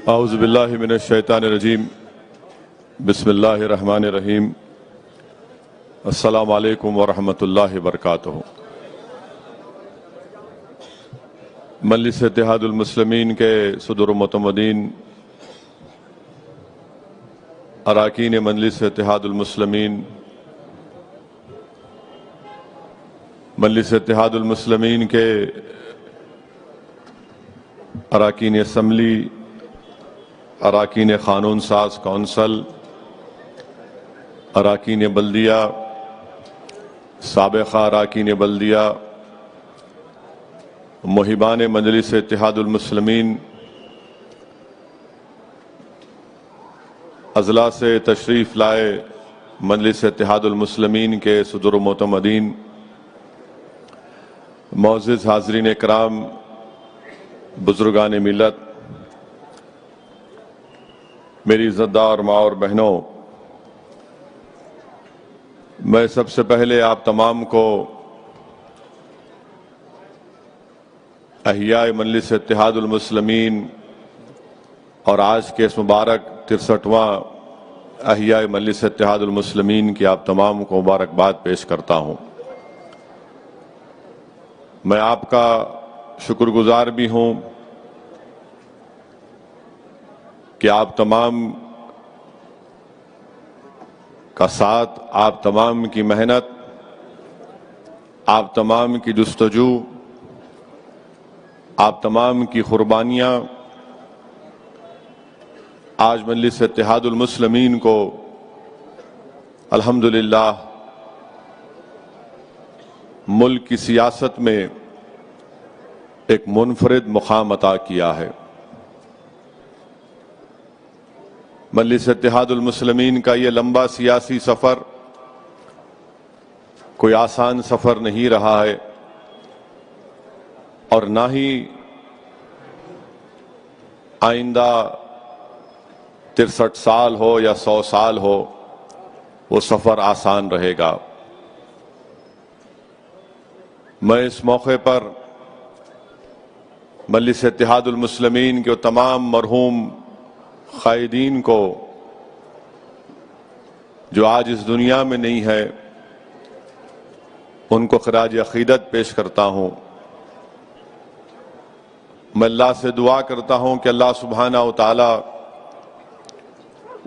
اعوذ باللہ من الشیطان الرجیم بسم اللہ الرحمن الرحیم السلام علیکم ورحمۃ اللہ وبرکاتہ۔ مجلس اتحاد المسلمین کے صدر و معتمدین، اراکین مجلس اتحاد المسلمین، مجلس اتحاد المسلمین کے اراکین اسمبلی، اراکین قانون ساز کونسل، اراکین بلدیہ، سابقہ اراکین بلدیہ، محبان مجلس اتحاد المسلمین، اضلاع سے تشریف لائے مجلس اتحاد المسلمین کے صدر و معتمدین، معزز حاضرین اکرام، بزرگان ملت، میری عزتدار ماں اور بہنوں، میں سب سے پہلے آپ تمام کو احیاء مجلس اتحاد المسلمین اور آج کے اس مبارک 63واں احیاء مجلس اتحاد المسلمین کی آپ تمام کو مبارکباد پیش کرتا ہوں۔ میں آپ کا شکر گزار بھی ہوں کہ آپ تمام کا ساتھ، آپ تمام کی محنت، آپ تمام کی جستجو، آپ تمام کی قربانیاں آج مجلس اتحاد المسلمین کو الحمدللہ ملک کی سیاست میں ایک منفرد مقام عطا کیا ہے۔ مجلس اتحاد المسلمین کا یہ لمبا سیاسی سفر کوئی آسان سفر نہیں رہا ہے، اور نہ ہی آئندہ 63 سال ہو یا 100 سال ہو وہ سفر آسان رہے گا۔ میں اس موقع پر مجلس اتحاد المسلمین کے تمام مرحوم قائدین کو جو آج اس دنیا میں نہیں ہے، ان کو خراج عقیدت پیش کرتا ہوں۔ میں اللہ سے دعا کرتا ہوں کہ اللہ سبحانہ و تعالی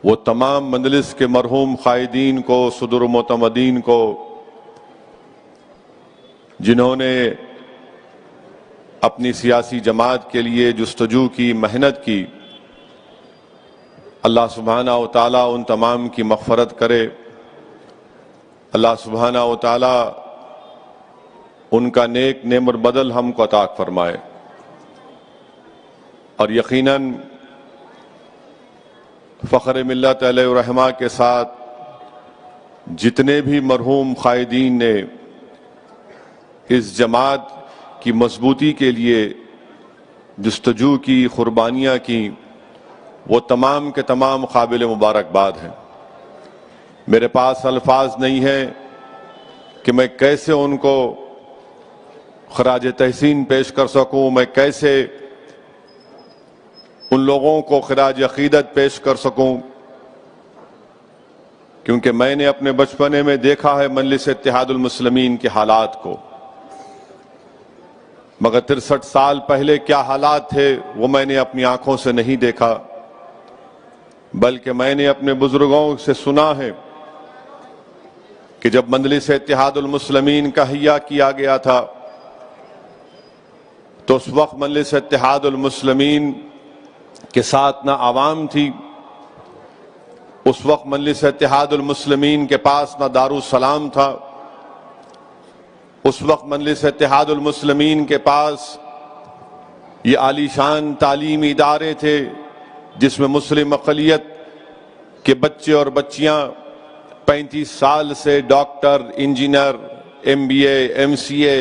وہ تمام مجلس کے مرحوم قائدین کو، صدر و معتمدین کو، جنہوں نے اپنی سیاسی جماعت کے لیے جستجو کی، محنت کی، اللہ سبحانہ و تعالیٰ ان تمام کی مغفرت کرے۔ اللہ سبحانہ و تعالیٰ ان کا نیک نعمت بدل ہم کو عطا فرمائے، اور یقیناً فخر ملت علیہ الرحمہ کے ساتھ جتنے بھی مرحوم قائدین نے اس جماعت کی مضبوطی کے لیے جستجو کی، قربانیاں کی، وہ تمام کے تمام قابل مبارکباد ہیں۔ میرے پاس الفاظ نہیں ہیں کہ میں کیسے ان کو خراج تحسین پیش کر سکوں، میں کیسے ان لوگوں کو خراج عقیدت پیش کر سکوں، کیونکہ میں نے اپنے بچپنے میں دیکھا ہے مجلس اتحاد المسلمین کے حالات کو، مگر 63 سال پہلے کیا حالات تھے وہ میں نے اپنی آنکھوں سے نہیں دیکھا، بلکہ میں نے اپنے بزرگوں سے سنا ہے کہ جب مجلس اتحاد المسلمین کا احیاء کیا گیا تھا تو اس وقت مجلس اتحاد المسلمین کے ساتھ نہ عوام تھی، اس وقت مجلس اتحاد المسلمین کے پاس نہ دارالسلام تھا، اس وقت مجلس اتحاد المسلمین کے پاس یہ عالی شان تعلیمی ادارے تھے جس میں مسلم اقلیت کے بچے اور بچیاں 35 سال سے doctor, engineer, MBA، MCA،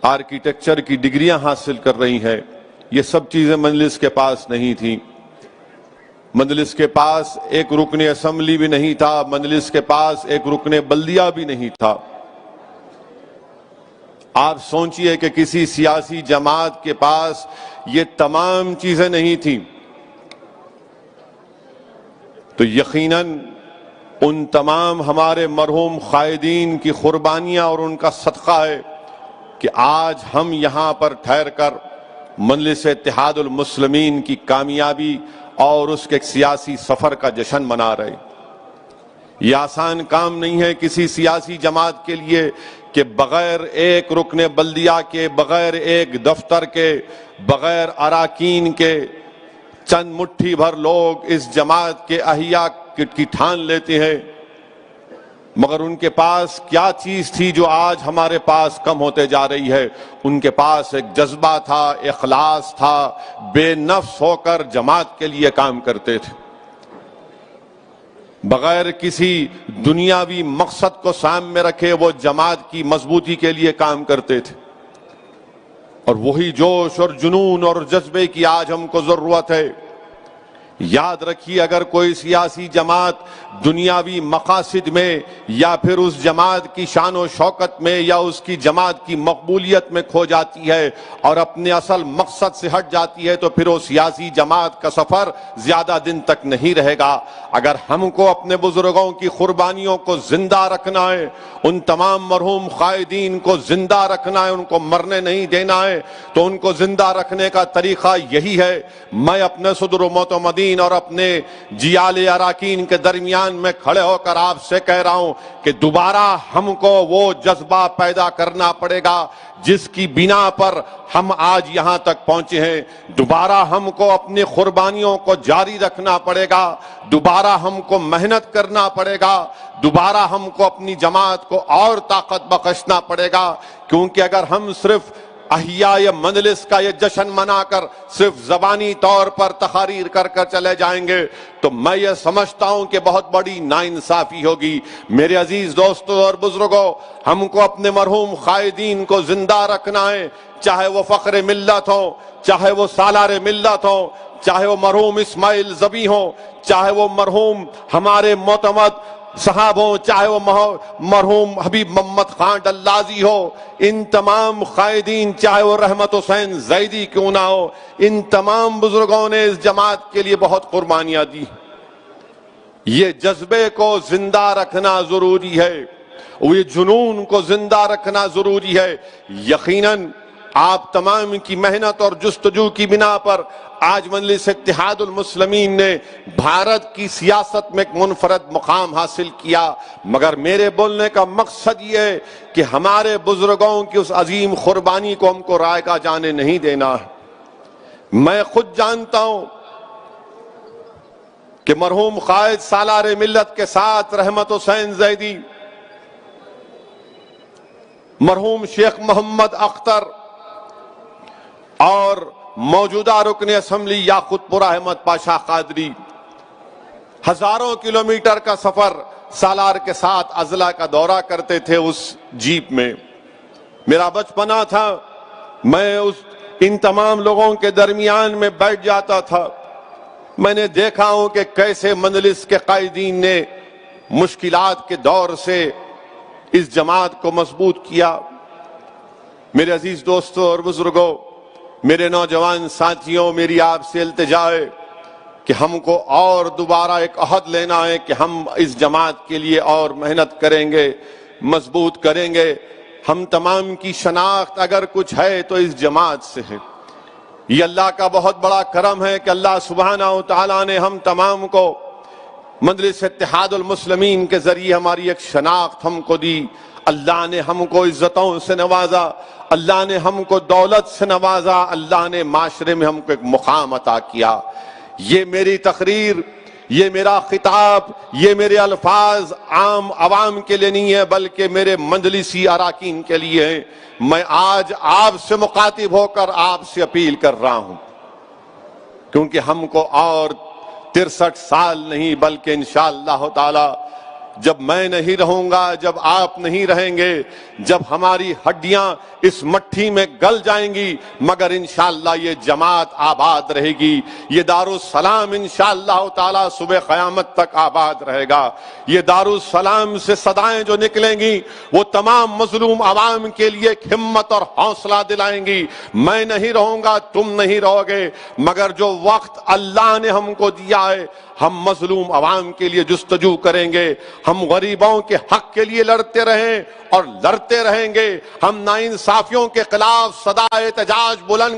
architecture کی ڈگریاں حاصل کر رہی ہیں۔ یہ سب چیزیں مجلس کے پاس نہیں تھیں۔ مجلس کے پاس ایک رکن اسمبلی بھی نہیں تھا، مجلس کے پاس ایک رکن بلدیہ بھی نہیں تھا۔ آپ سوچئے کہ کسی سیاسی جماعت کے پاس یہ تمام چیزیں نہیں تھیں تو یقیناً ان تمام ہمارے مرحوم قائدین کی قربانیاں اور ان کا صدقہ ہے کہ آج ہم یہاں پر ٹھہر کر مجلس اتحاد المسلمین کی کامیابی اور اس کے سیاسی سفر کا جشن منا رہے۔ یہ آسان کام نہیں ہے کسی سیاسی جماعت کے لیے کہ بغیر ایک رکن بلدیہ کے، بغیر ایک دفتر کے، بغیر اراکین کے چند مٹھی بھر لوگ اس جماعت کے احیاء کی ٹھان لیتے ہیں، مگر ان کے پاس کیا چیز تھی جو آج ہمارے پاس کم ہوتے جا رہی ہے؟ ان کے پاس ایک جذبہ تھا، اخلاص تھا، بے نفس ہو کر جماعت کے لیے کام کرتے تھے، بغیر کسی دنیاوی مقصد کو سامنے رکھے وہ جماعت کی مضبوطی کے لیے کام کرتے تھے، اور وہی جوش اور جنون اور جذبے کی آج ہم کو ضرورت ہے۔ یاد رکھیے، اگر کوئی سیاسی جماعت دنیاوی مقاصد میں یا پھر اس جماعت کی شان و شوکت میں یا اس کی جماعت کی مقبولیت میں کھو جاتی ہے اور اپنے اصل مقصد سے ہٹ جاتی ہے تو پھر وہ سیاسی جماعت کا سفر زیادہ دن تک نہیں رہے گا۔ اگر ہم کو اپنے بزرگوں کی قربانیوں کو زندہ رکھنا ہے، ان تمام مرحوم قائدین کو زندہ رکھنا ہے، ان کو مرنے نہیں دینا ہے، تو ان کو زندہ رکھنے کا طریقہ یہی ہے۔ میں اپنے صدر و معتمدین اور اپنے جیال اراکین کے درمیان میں کھڑے ہو کر آپ سے کہہ رہا ہوں کہ دوبارہ ہم کو وہ جذبہ پیدا کرنا پڑے گا جس کی بنا پر ہم آج یہاں تک پہنچے ہیں۔ دوبارہ ہم کو اپنی قربانیوں کو جاری رکھنا پڑے گا، دوبارہ ہم کو محنت کرنا پڑے گا، دوبارہ ہم کو اپنی جماعت کو اور طاقت بخشنا پڑے گا، کیونکہ اگر ہم صرف احیاء مجلس کا یہ جشن منا کر صرف زبانی طور پر تقاریر کر کر چلے جائیں گے تو میں یہ سمجھتا ہوں کہ بہت بڑی ناانصافی ہوگی۔ میرے عزیز دوستوں اور بزرگوں، ہم کو اپنے مرحوم قائدین کو زندہ رکھنا ہے، چاہے وہ فخر ملت ہو، چاہے وہ سالار ملت ہو، چاہے وہ مرحوم اسماعیل ذبیح ہو، چاہے وہ مرحوم ہمارے معتمد صاحب ہوں، چاہے وہ مرحوم حبیب محمد خان ڈلازی ہو، ان تمام قائدین، چاہے وہ رحمت حسین زیدی کیوں نہ ہو، ان تمام بزرگوں نے اس جماعت کے لیے بہت قربانیاں دی۔ یہ جذبے کو زندہ رکھنا ضروری ہے، یہ جنون کو زندہ رکھنا ضروری ہے۔ یقیناً آپ تمام کی محنت اور جستجو کی بنا پر آج مجلس اتحاد المسلمین نے بھارت کی سیاست میں ایک منفرد مقام حاصل کیا، مگر میرے بولنے کا مقصد یہ ہے کہ ہمارے بزرگوں کی اس عظیم قربانی کو ہم کو رائگاں جانے نہیں دینا ہے۔ میں خود جانتا ہوں کہ مرحوم قائد سالار ملت کے ساتھ رحمت حسین زیدی، مرحوم شیخ محمد اختر اور موجودہ رکن اسمبلی یاقوت پور احمد پاشا قادری ہزاروں کلومیٹر کا سفر سالار کے ساتھ اضلاع کا دورہ کرتے تھے اس جیپ میں۔ میرا بچپنا تھا، میں ان تمام لوگوں کے درمیان میں بیٹھ جاتا تھا۔ میں نے دیکھا ہوں کہ کیسے مجلس کے قائدین نے مشکلات کے دور سے اس جماعت کو مضبوط کیا۔ میرے عزیز دوستوں اور بزرگوں، میرے نوجوان ساتھیوں، میری آپ سے التجا ہے کہ ہم کو اور دوبارہ ایک عہد لینا ہے کہ ہم اس جماعت کے لیے اور محنت کریں گے، مضبوط کریں گے۔ ہم تمام کی شناخت اگر کچھ ہے تو اس جماعت سے ہے۔ یہ اللہ کا بہت بڑا کرم ہے کہ اللہ سبحانہ و تعالیٰ نے ہم تمام کو مجلس اتحاد المسلمین کے ذریعے ہماری ایک شناخت ہم کو دی۔ اللہ نے ہم کو عزتوں سے نوازا، اللہ نے ہم کو دولت سے نوازا، اللہ نے معاشرے میں ہم کو ایک مقام عطا کیا۔ یہ میری تقریر، یہ میرا خطاب، یہ میرے الفاظ عام عوام کے لیے نہیں ہے بلکہ میرے مجلسی اراکین کے لیے ہیں۔ میں آج آپ سے مخاطب ہو کر آپ سے اپیل کر رہا ہوں، کیونکہ ہم کو اور 63 سال نہیں بلکہ انشاءاللہ تعالی جب میں نہیں رہوں گا، جب آپ نہیں رہیں گے، جب ہماری ہڈیاں اس مٹھی میں گل جائیں گی، مگر انشاءاللہ یہ جماعت آباد رہے گی، یہ دارالسلام انشاءاللہ تعالی صبح قیامت تک آباد رہے گا۔ یہ دارالسلام سے صدائیں جو نکلیں گی وہ تمام مظلوم عوام کے لیے ایک ہمت اور حوصلہ دلائیں گی۔ میں نہیں رہوں گا، تم نہیں رہو گے، مگر جو وقت اللہ نے ہم کو دیا ہے ہم مظلوم عوام کے لیے جستجو کریں گے، ہم غریبوں کے حق کے لیے لڑتے رہیں اور لڑتے رہیں گے، ہم ناانصافیوں کے خلاف صدا احتجاج بلند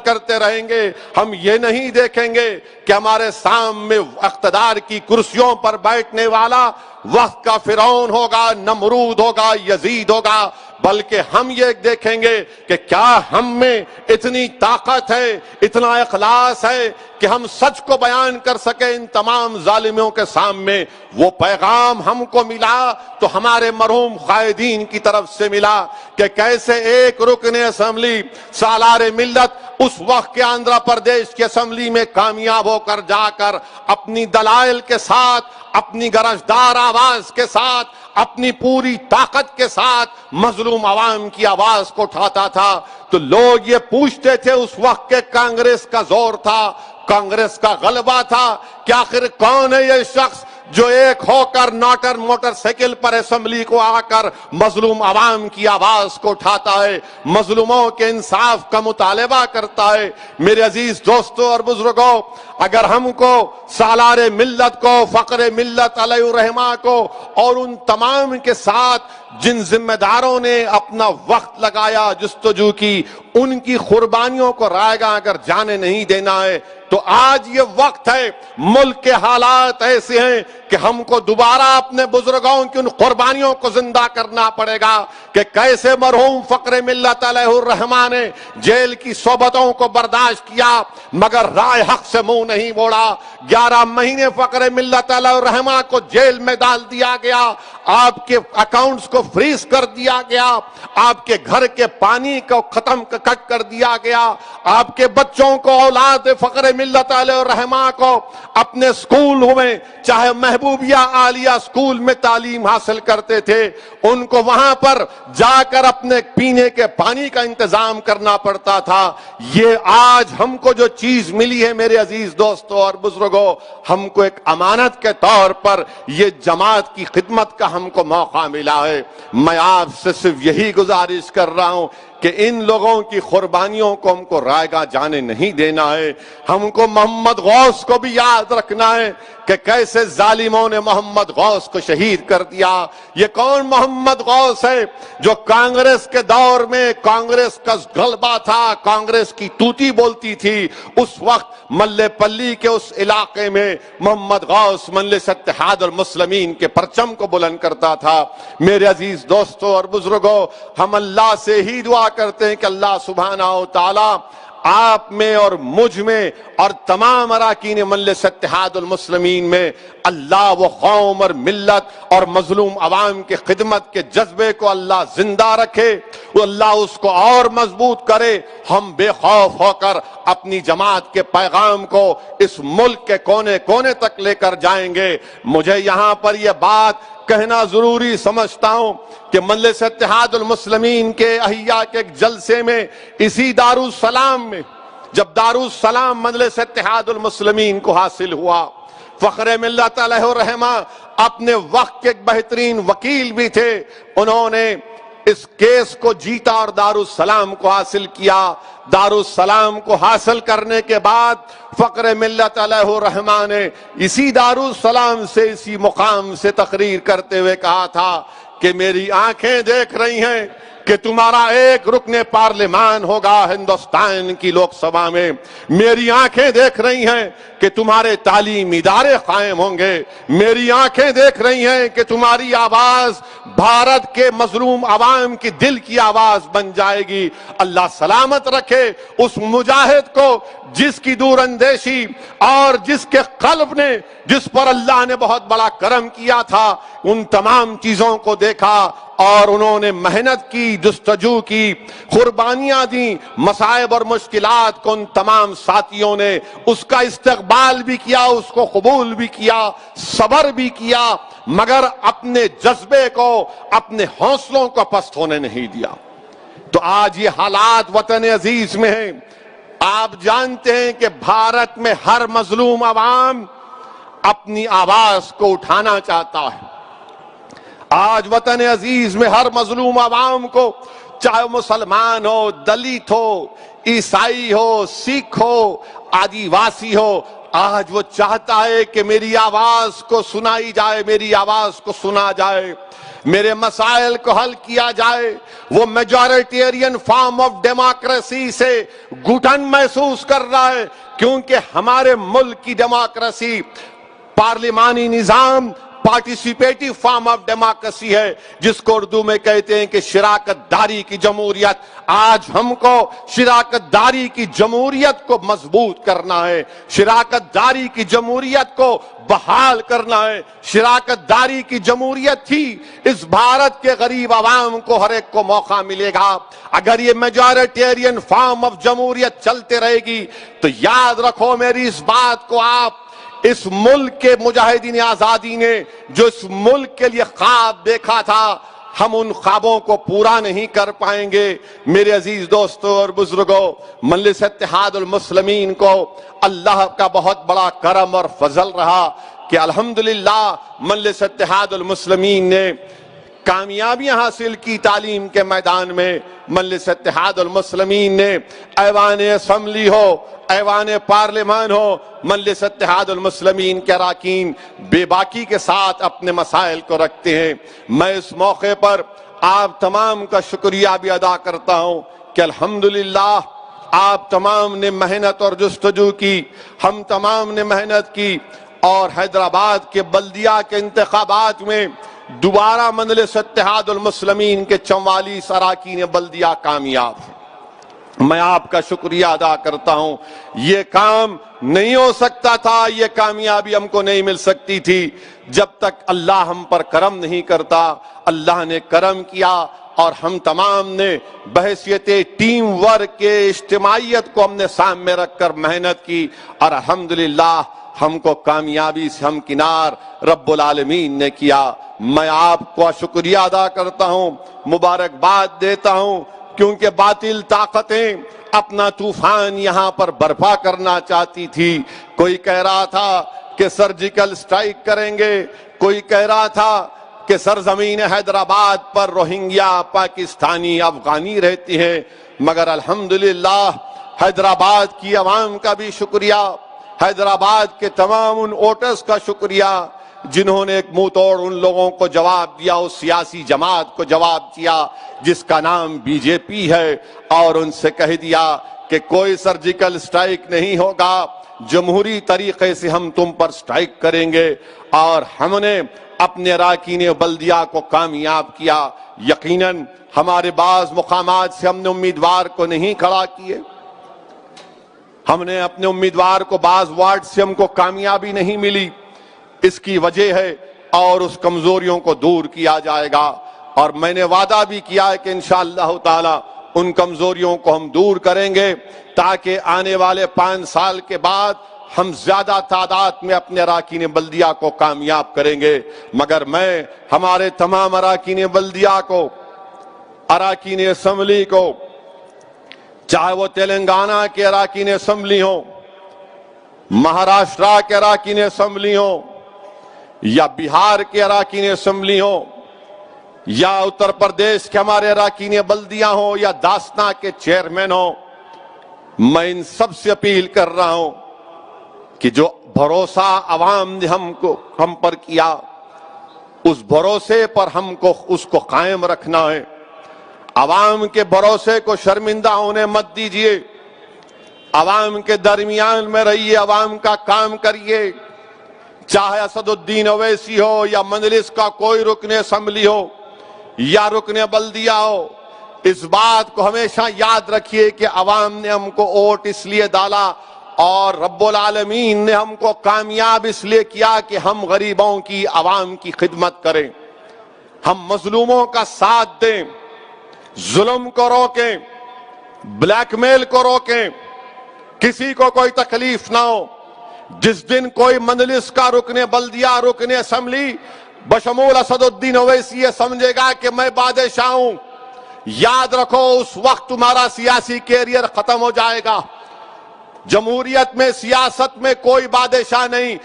کرتے رہیں گے۔ ہم یہ نہیں دیکھیں گے کہ ہمارے سامنے اقتدار کی کرسیوں پر بیٹھنے والا وقت کا فرعون ہوگا، نمرود ہوگا، یزید ہوگا، بلکہ ہم یہ دیکھیں گے کہ کیا ہم میں اتنی طاقت ہے، اتنا اخلاص ہے کہ ہم سچ کو بیان کر سکیں ان تمام ظالموں کے سامنے۔ وہ پیغام ہم کو ملا تو ہمارے مرحوم قائدین کی طرف سے ملا کہ کیسے ایک رکن اسمبلی سالار ملت اس وقت کے آندھرا پردیش کی اسمبلی میں کامیاب ہو کر جا کر اپنی دلائل کے ساتھ، اپنی گرجدار آواز کے ساتھ، اپنی پوری طاقت کے ساتھ مظلوم عوام کی آواز کو اٹھاتا تھا۔ تو لوگ یہ پوچھتے تھے اس وقت کے کانگریس کا زور تھا، کانگریس کا غلبہ تھا کہ آخر کون ہے یہ شخص جو ایک ہو کر موٹر سائیکل پر اسمبلی کو آ کر مظلوم عوام کی آواز کو اٹھاتا ہے، مظلوموں کے انصاف کا مطالبہ کرتا ہے۔ میرے عزیز دوستوں اور بزرگوں، اگر ہم کو سالار ملت کو، فخر ملت علیہ الرحمہ کو اور ان تمام کے ساتھ جن ذمہ داروں نے اپنا وقت لگایا، جستجو کی، ان کی قربانیوں کو رائے گاں اگر جانے نہیں دینا ہے تو آج یہ وقت ہے، ملک کے حالات ایسے ہیں کہ ہم کو دوبارہ اپنے بزرگوں کی ان قربانیوں کو زندہ کرنا پڑے گا کہ کیسے مرحوم فخر ملت علیہ الرحمہ نے جیل کی صحبتوں کو برداشت کیا مگر رائے حق سے منہ نہیں موڑا۔ 11 مہینے فخر ملت علیہ الرحمہ کو جیل میں ڈال دیا گیا، آپ کے اکاؤنٹس کو فریز کر دیا گیا، آپ کے گھر کے پانی کو کٹ کر دیا گیا، آپ کے بچوں کو، اولاد فخر ملت علیہ الرحمہ کو اپنے سکول میں، چاہے محبوبیہ عالیہ سکول میں تعلیم حاصل کرتے تھے، ان کو وہاں پر جا کر اپنے پینے کے پانی کا انتظام کرنا پڑتا تھا۔ یہ آج ہم کو جو چیز ملی ہے میرے عزیز دوستوں اور بزرگوں، ہم کو ایک امانت کے طور پر یہ جماعت کی خدمت کا ہم کو موقع ملا ہے۔ میں آپ سے صرف یہی گزارش کر رہا ہوں کہ ان لوگوں کی قربانیوں کو ہم کو رائے گاں جانے نہیں دینا ہے۔ ہم کو محمد غوث کو بھی یاد رکھنا ہے کہ کیسے ظالموں نے محمد غوث کو شہید کر دیا۔ یہ کون محمد غوث ہے جو کانگریس کے دور میں کانگریس کا غلبہ تھا، کانگریس کی توتی بولتی تھی، اس وقت ملے پلی کے اس علاقے میں محمد غوث مجلس اتحاد المسلمین کے پرچم کو بلند کرتا تھا۔ میرے عزیز دوستوں اور بزرگوں، ہم اللہ سے ہی دعا کرتے ہیں کہ اللہ سبحانہ و تعالی آپ میں اور مجھ میں اور تمام اراکین مجلس اتحاد المسلمین میں اللہ وہ قوم اور ملت اور مظلوم عوام کی خدمت کے جذبے کو اللہ زندہ رکھے، وہ اللہ اس کو اور مضبوط کرے۔ ہم بے خوف ہو کر اپنی جماعت کے پیغام کو اس ملک کے کونے کونے تک لے کر جائیں گے۔ مجھے یہاں پر یہ بات کہنا ضروری سمجھتا ہوں کہ مجلس اتحاد المسلمین کے احیاء کے ایک جلسے میں اسی دارالسلام میں، جب دارالسلام مجلس اتحاد المسلمین کو حاصل ہوا، فخر ملت علیہ الرحمہ اپنے وقت کے ایک بہترین وکیل بھی تھے، انہوں نے اس کیس کو جیتا اور دارالسلام کو حاصل کیا۔ دارالسلام کو حاصل کرنے کے بعد فخر ملت علیہ الرحمہ نے اسی دارالسلام سے، اسی مقام سے تقریر کرتے ہوئے کہا تھا کہ میری آنکھیں دیکھ رہی ہیں کہ تمہارا ایک رکن پارلیمان ہوگا ہندوستان کی لوک سبھا میں، میری آنکھیں دیکھ رہی ہیں کہ تمہارے تعلیمی ادارے قائم ہوں گے، میری آنکھیں دیکھ رہی ہیں کہ تمہاری آواز بھارت کے مظلوم عوام کی دل کی آواز بن جائے گی۔ اللہ سلامت رکھے اس مجاہد کو جس کی دور اندیشی اور جس کے قلب نے، جس پر اللہ نے بہت بڑا کرم کیا تھا، ان تمام چیزوں کو دیکھا اور انہوں نے محنت کی، جستجو کی، قربانیاں دیں، مصائب اور مشکلات کو ان تمام ساتھیوں نے اس کا استقبال بھی کیا، اس کو قبول بھی کیا، صبر بھی کیا، مگر اپنے جذبے کو، اپنے حوصلوں کو پست ہونے نہیں دیا۔ تو آج یہ حالات وطن عزیز میں ہیں۔ آپ جانتے ہیں کہ بھارت میں ہر مظلوم عوام اپنی آواز کو اٹھانا چاہتا ہے۔ آج وطن عزیز میں ہر مظلوم عوام کو، چاہے مسلمان ہو، دلت ہو، عیسائی ہو، سکھ ہو، آدیواسی ہو، آج وہ چاہتا ہے کہ میری آواز کو سنائی جائے، میری آواز کو سنا جائے، میرے مسائل کو حل کیا جائے۔ وہ میجورٹیرین فارم آف ڈیموکریسی سے گھٹن محسوس کر رہا ہے، کیونکہ ہمارے ملک کی ڈیموکریسی پارلیمانی نظام، پارٹیسپیٹیو فارم آف ڈیموکریسی ہے، جس کو اردو میں کہتے ہیں کہ شراکت داری کی جمہوریت۔ آج ہم کو شراکت داری کی جمہوریت کو مضبوط کرنا ہے، شراکت داری کی جمہوریت کو بحال کرنا ہے۔ شراکت داری کی جمہوریت ہی اس بھارت کے غریب عوام کو ہر ایک کو موقع ملے گا۔ اگر یہ میجورٹیرین فارم آف جمہوریت چلتے رہے گی تو یاد رکھو میری اس بات کو، آپ اس ملک کے مجاہدین آزادی نے جو اس ملک کے لیے خواب دیکھا تھا، ہم ان خوابوں کو پورا نہیں کر پائیں گے۔ میرے عزیز دوستوں اور بزرگوں، مجلس اتحاد المسلمین کو اللہ کا بہت بڑا کرم اور فضل رہا کہ الحمدللہ مجلس اتحاد المسلمین نے کامیابیاں حاصل کی تعلیم کے میدان میں۔ مجلس اتحاد المسلمین نے ایوان اسمبلی ہو، ایوان پارلیمان ہو، مجلس اتحاد المسلمین کے اراکین بے باکی کے ساتھ اپنے مسائل کو رکھتے ہیں۔ میں اس موقع پر آپ تمام کا شکریہ بھی ادا کرتا ہوں کہ الحمدللہ آپ تمام نے محنت اور جستجو کی، ہم تمام نے محنت کی، اور حیدرآباد کے بلدیہ کے انتخابات میں دوبارہ مجلس اتحاد المسلمین کے 44 اراکین بلدیہ کامیاب ہیں۔ میں آپ کا شکریہ ادا کرتا ہوں۔ یہ کام نہیں ہو سکتا تھا، یہ کامیابی ہم کو نہیں مل سکتی تھی جب تک اللہ ہم پر کرم نہیں کرتا۔ اللہ نے کرم کیا اور ہم تمام نے بحیثیت ٹیم ورک کے اجتماعیت کو ہم نے سامنے رکھ کر محنت کی، اور الحمدللہ ہم کو کامیابی سے ہمکنار رب العالمین نے کیا۔ میں آپ کو شکریہ ادا کرتا ہوں، مبارکباد دیتا ہوں، کیونکہ باطل طاقتیں اپنا طوفان یہاں پر برپا کرنا چاہتی تھی۔ کوئی کہہ رہا تھا کہ سرجیکل سٹرائک کریں گے، کوئی کہہ رہا تھا کہ سرزمین حیدرآباد پر روہنگیا پاکستانی افغانی رہتی ہیں، مگر الحمدللہ حیدرآباد کی عوام کا بھی شکریہ، حیدرآباد کے تمام ان ووٹرز کا شکریہ جنہوں نے ایک منہ توڑ ان لوگوں کو جواب دیا، اس سیاسی جماعت کو جواب دیا جس کا نام بی جے پی ہے، اور ان سے کہہ دیا کہ کوئی سرجیکل سٹرائک نہیں ہوگا، جمہوری طریقے سے ہم تم پر سٹرائک کریں گے۔ اور ہم نے اپنے اراکین بلدیہ کو کامیاب کیا۔ یقیناً ہمارے بعض مقامات سے ہم نے امیدوار کو نہیں کھڑا کیے، ہم نے اپنے امیدوار کو بعض وارڈ سے ہم کو کامیابی نہیں ملی، اس کی وجہ ہے، اور اس کمزوریوں کو دور کیا جائے گا۔ اور میں نے وعدہ بھی کیا ہے کہ انشاءاللہ تعالی ان کمزوریوں کو ہم دور کریں گے، تاکہ آنے والے 5 سال کے بعد ہم زیادہ تعداد میں اپنے اراکین بلدیہ کو کامیاب کریں گے۔ مگر میں ہمارے تمام اراکین بلدیہ کو، اراکین اسمبلی کو، چاہے وہ تلنگانہ کے اراکین اسمبلی ہوں، مہاراشٹر کے اراکین اسمبلی ہوں، یا بہار کے اراکین اسمبلی ہوں، یا اتر پردیش کے ہمارے اراکین بلدیہ ہوں، یا داسنا کے چیئرمین ہوں، میں ان سب سے اپیل کر رہا ہوں کہ جو بھروسہ عوام نے ہم پر کیا، اس بھروسے پر ہم کو اس کو قائم رکھنا ہے۔ عوام کے بھروسے کو شرمندہ ہونے مت دیجیے، عوام کے درمیان میں رہیے، عوام کا کام کریے، چاہے اسد الدین اویسی ہو، یا مجلس کا کوئی رکن اسمبلی ہو، یا رکن بلدیہ ہو۔ اس بات کو ہمیشہ یاد رکھیے کہ عوام نے ہم کو ووٹ اس لیے ڈالا، اور رب العالمین نے ہم کو کامیاب اس لیے کیا کہ ہم غریبوں کی، عوام کی خدمت کریں۔ ہم مظلوموں کا ساتھ دیں، ظلم کو روکیں، بلیک میل کو روکیں، کسی کو کوئی تکلیف نہ ہو۔ جس دن کوئی مجلس کا رکن بلدیہ، رکن اسمبلی بشمول اسد الدین اویسی یہ سمجھے گا کہ میں بادشاہ ہوں، یاد رکھو اس وقت تمہارا سیاسی کیریئر ختم ہو جائے گا۔ جمہوریت میں، سیاست میں کوئی بادشاہ نہیں،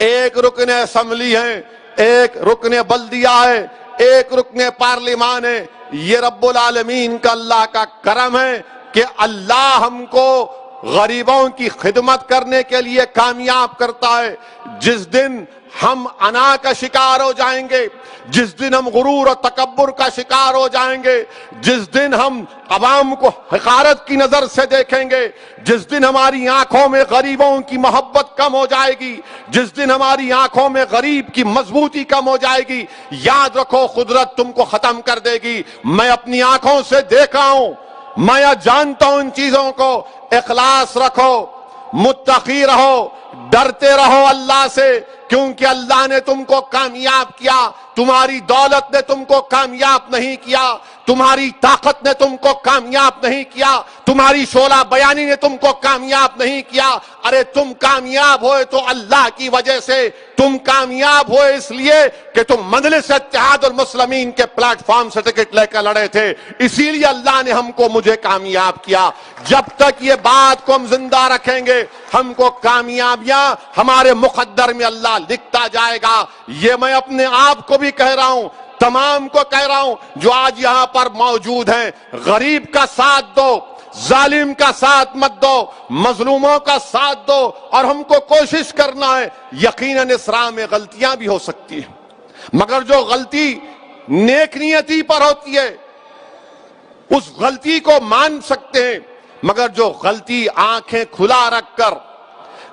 ایک رکن اسمبلی ہے، ایک رکن بلدیہ ہے، ایک رکن پارلیمان ہے۔ یہ رب العالمین کا اللہ کا کرم ہے کہ اللہ ہم کو غریبوں کی خدمت کرنے کے لیے کامیاب کرتا ہے۔ جس دن ہم انا کا شکار ہو جائیں گے، جس دن ہم غرور اور تکبر کا شکار ہو جائیں گے، جس دن ہم عوام کو حقارت کی نظر سے دیکھیں گے، جس دن ہماری آنکھوں میں غریبوں کی محبت کم ہو جائے گی، جس دن ہماری آنکھوں میں غریب کی مضبوطی کم ہو جائے گی، یاد رکھو قدرت تم کو ختم کر دے گی۔ میں اپنی آنکھوں سے دیکھا ہوں، میں جانتا ہوں ان چیزوں کو۔ اخلاص رکھو، متقی رہو، ڈرتے رہو اللہ سے، کیونکہ اللہ نے تم کو کامیاب کیا۔ تمہاری دولت نے تم کو کامیاب نہیں کیا، تمہاری طاقت نے تم کو کامیاب نہیں کیا، تمہاری شعلہ بیانی نے تم کو کامیاب نہیں کیا۔ ارے تم کامیاب ہوئے تو اللہ کی وجہ سے، تم کامیاب ہوئے اس لیے کہ تم مجلس اتحاد المسلمین کے پلیٹ فارم سے ٹکٹ لے کر لڑے تھے، اسی لیے اللہ نے مجھے کامیاب کیا۔ جب تک یہ بات کو ہم زندہ رکھیں گے، ہم کو کامیابیاں ہمارے مقدر میں اللہ لکھتا جائے گا۔ یہ میں اپنے آپ کو بھی کہہ رہا ہوں، تمام کو کہہ رہا ہوں جو آج یہاں پر موجود ہیں، غریب کا ساتھ دو، ظالم کا ساتھ مت دو، مظلوموں کا ساتھ دو، اور ہم کو کوشش کرنا ہے۔ یقیناً اس راہ میں غلطیاں بھی ہو سکتی ہیں، مگر جو غلطی نیک نیتی پر ہوتی ہے اس غلطی کو مان سکتے ہیں، مگر جو غلطی آنکھیں کھلا رکھ کر،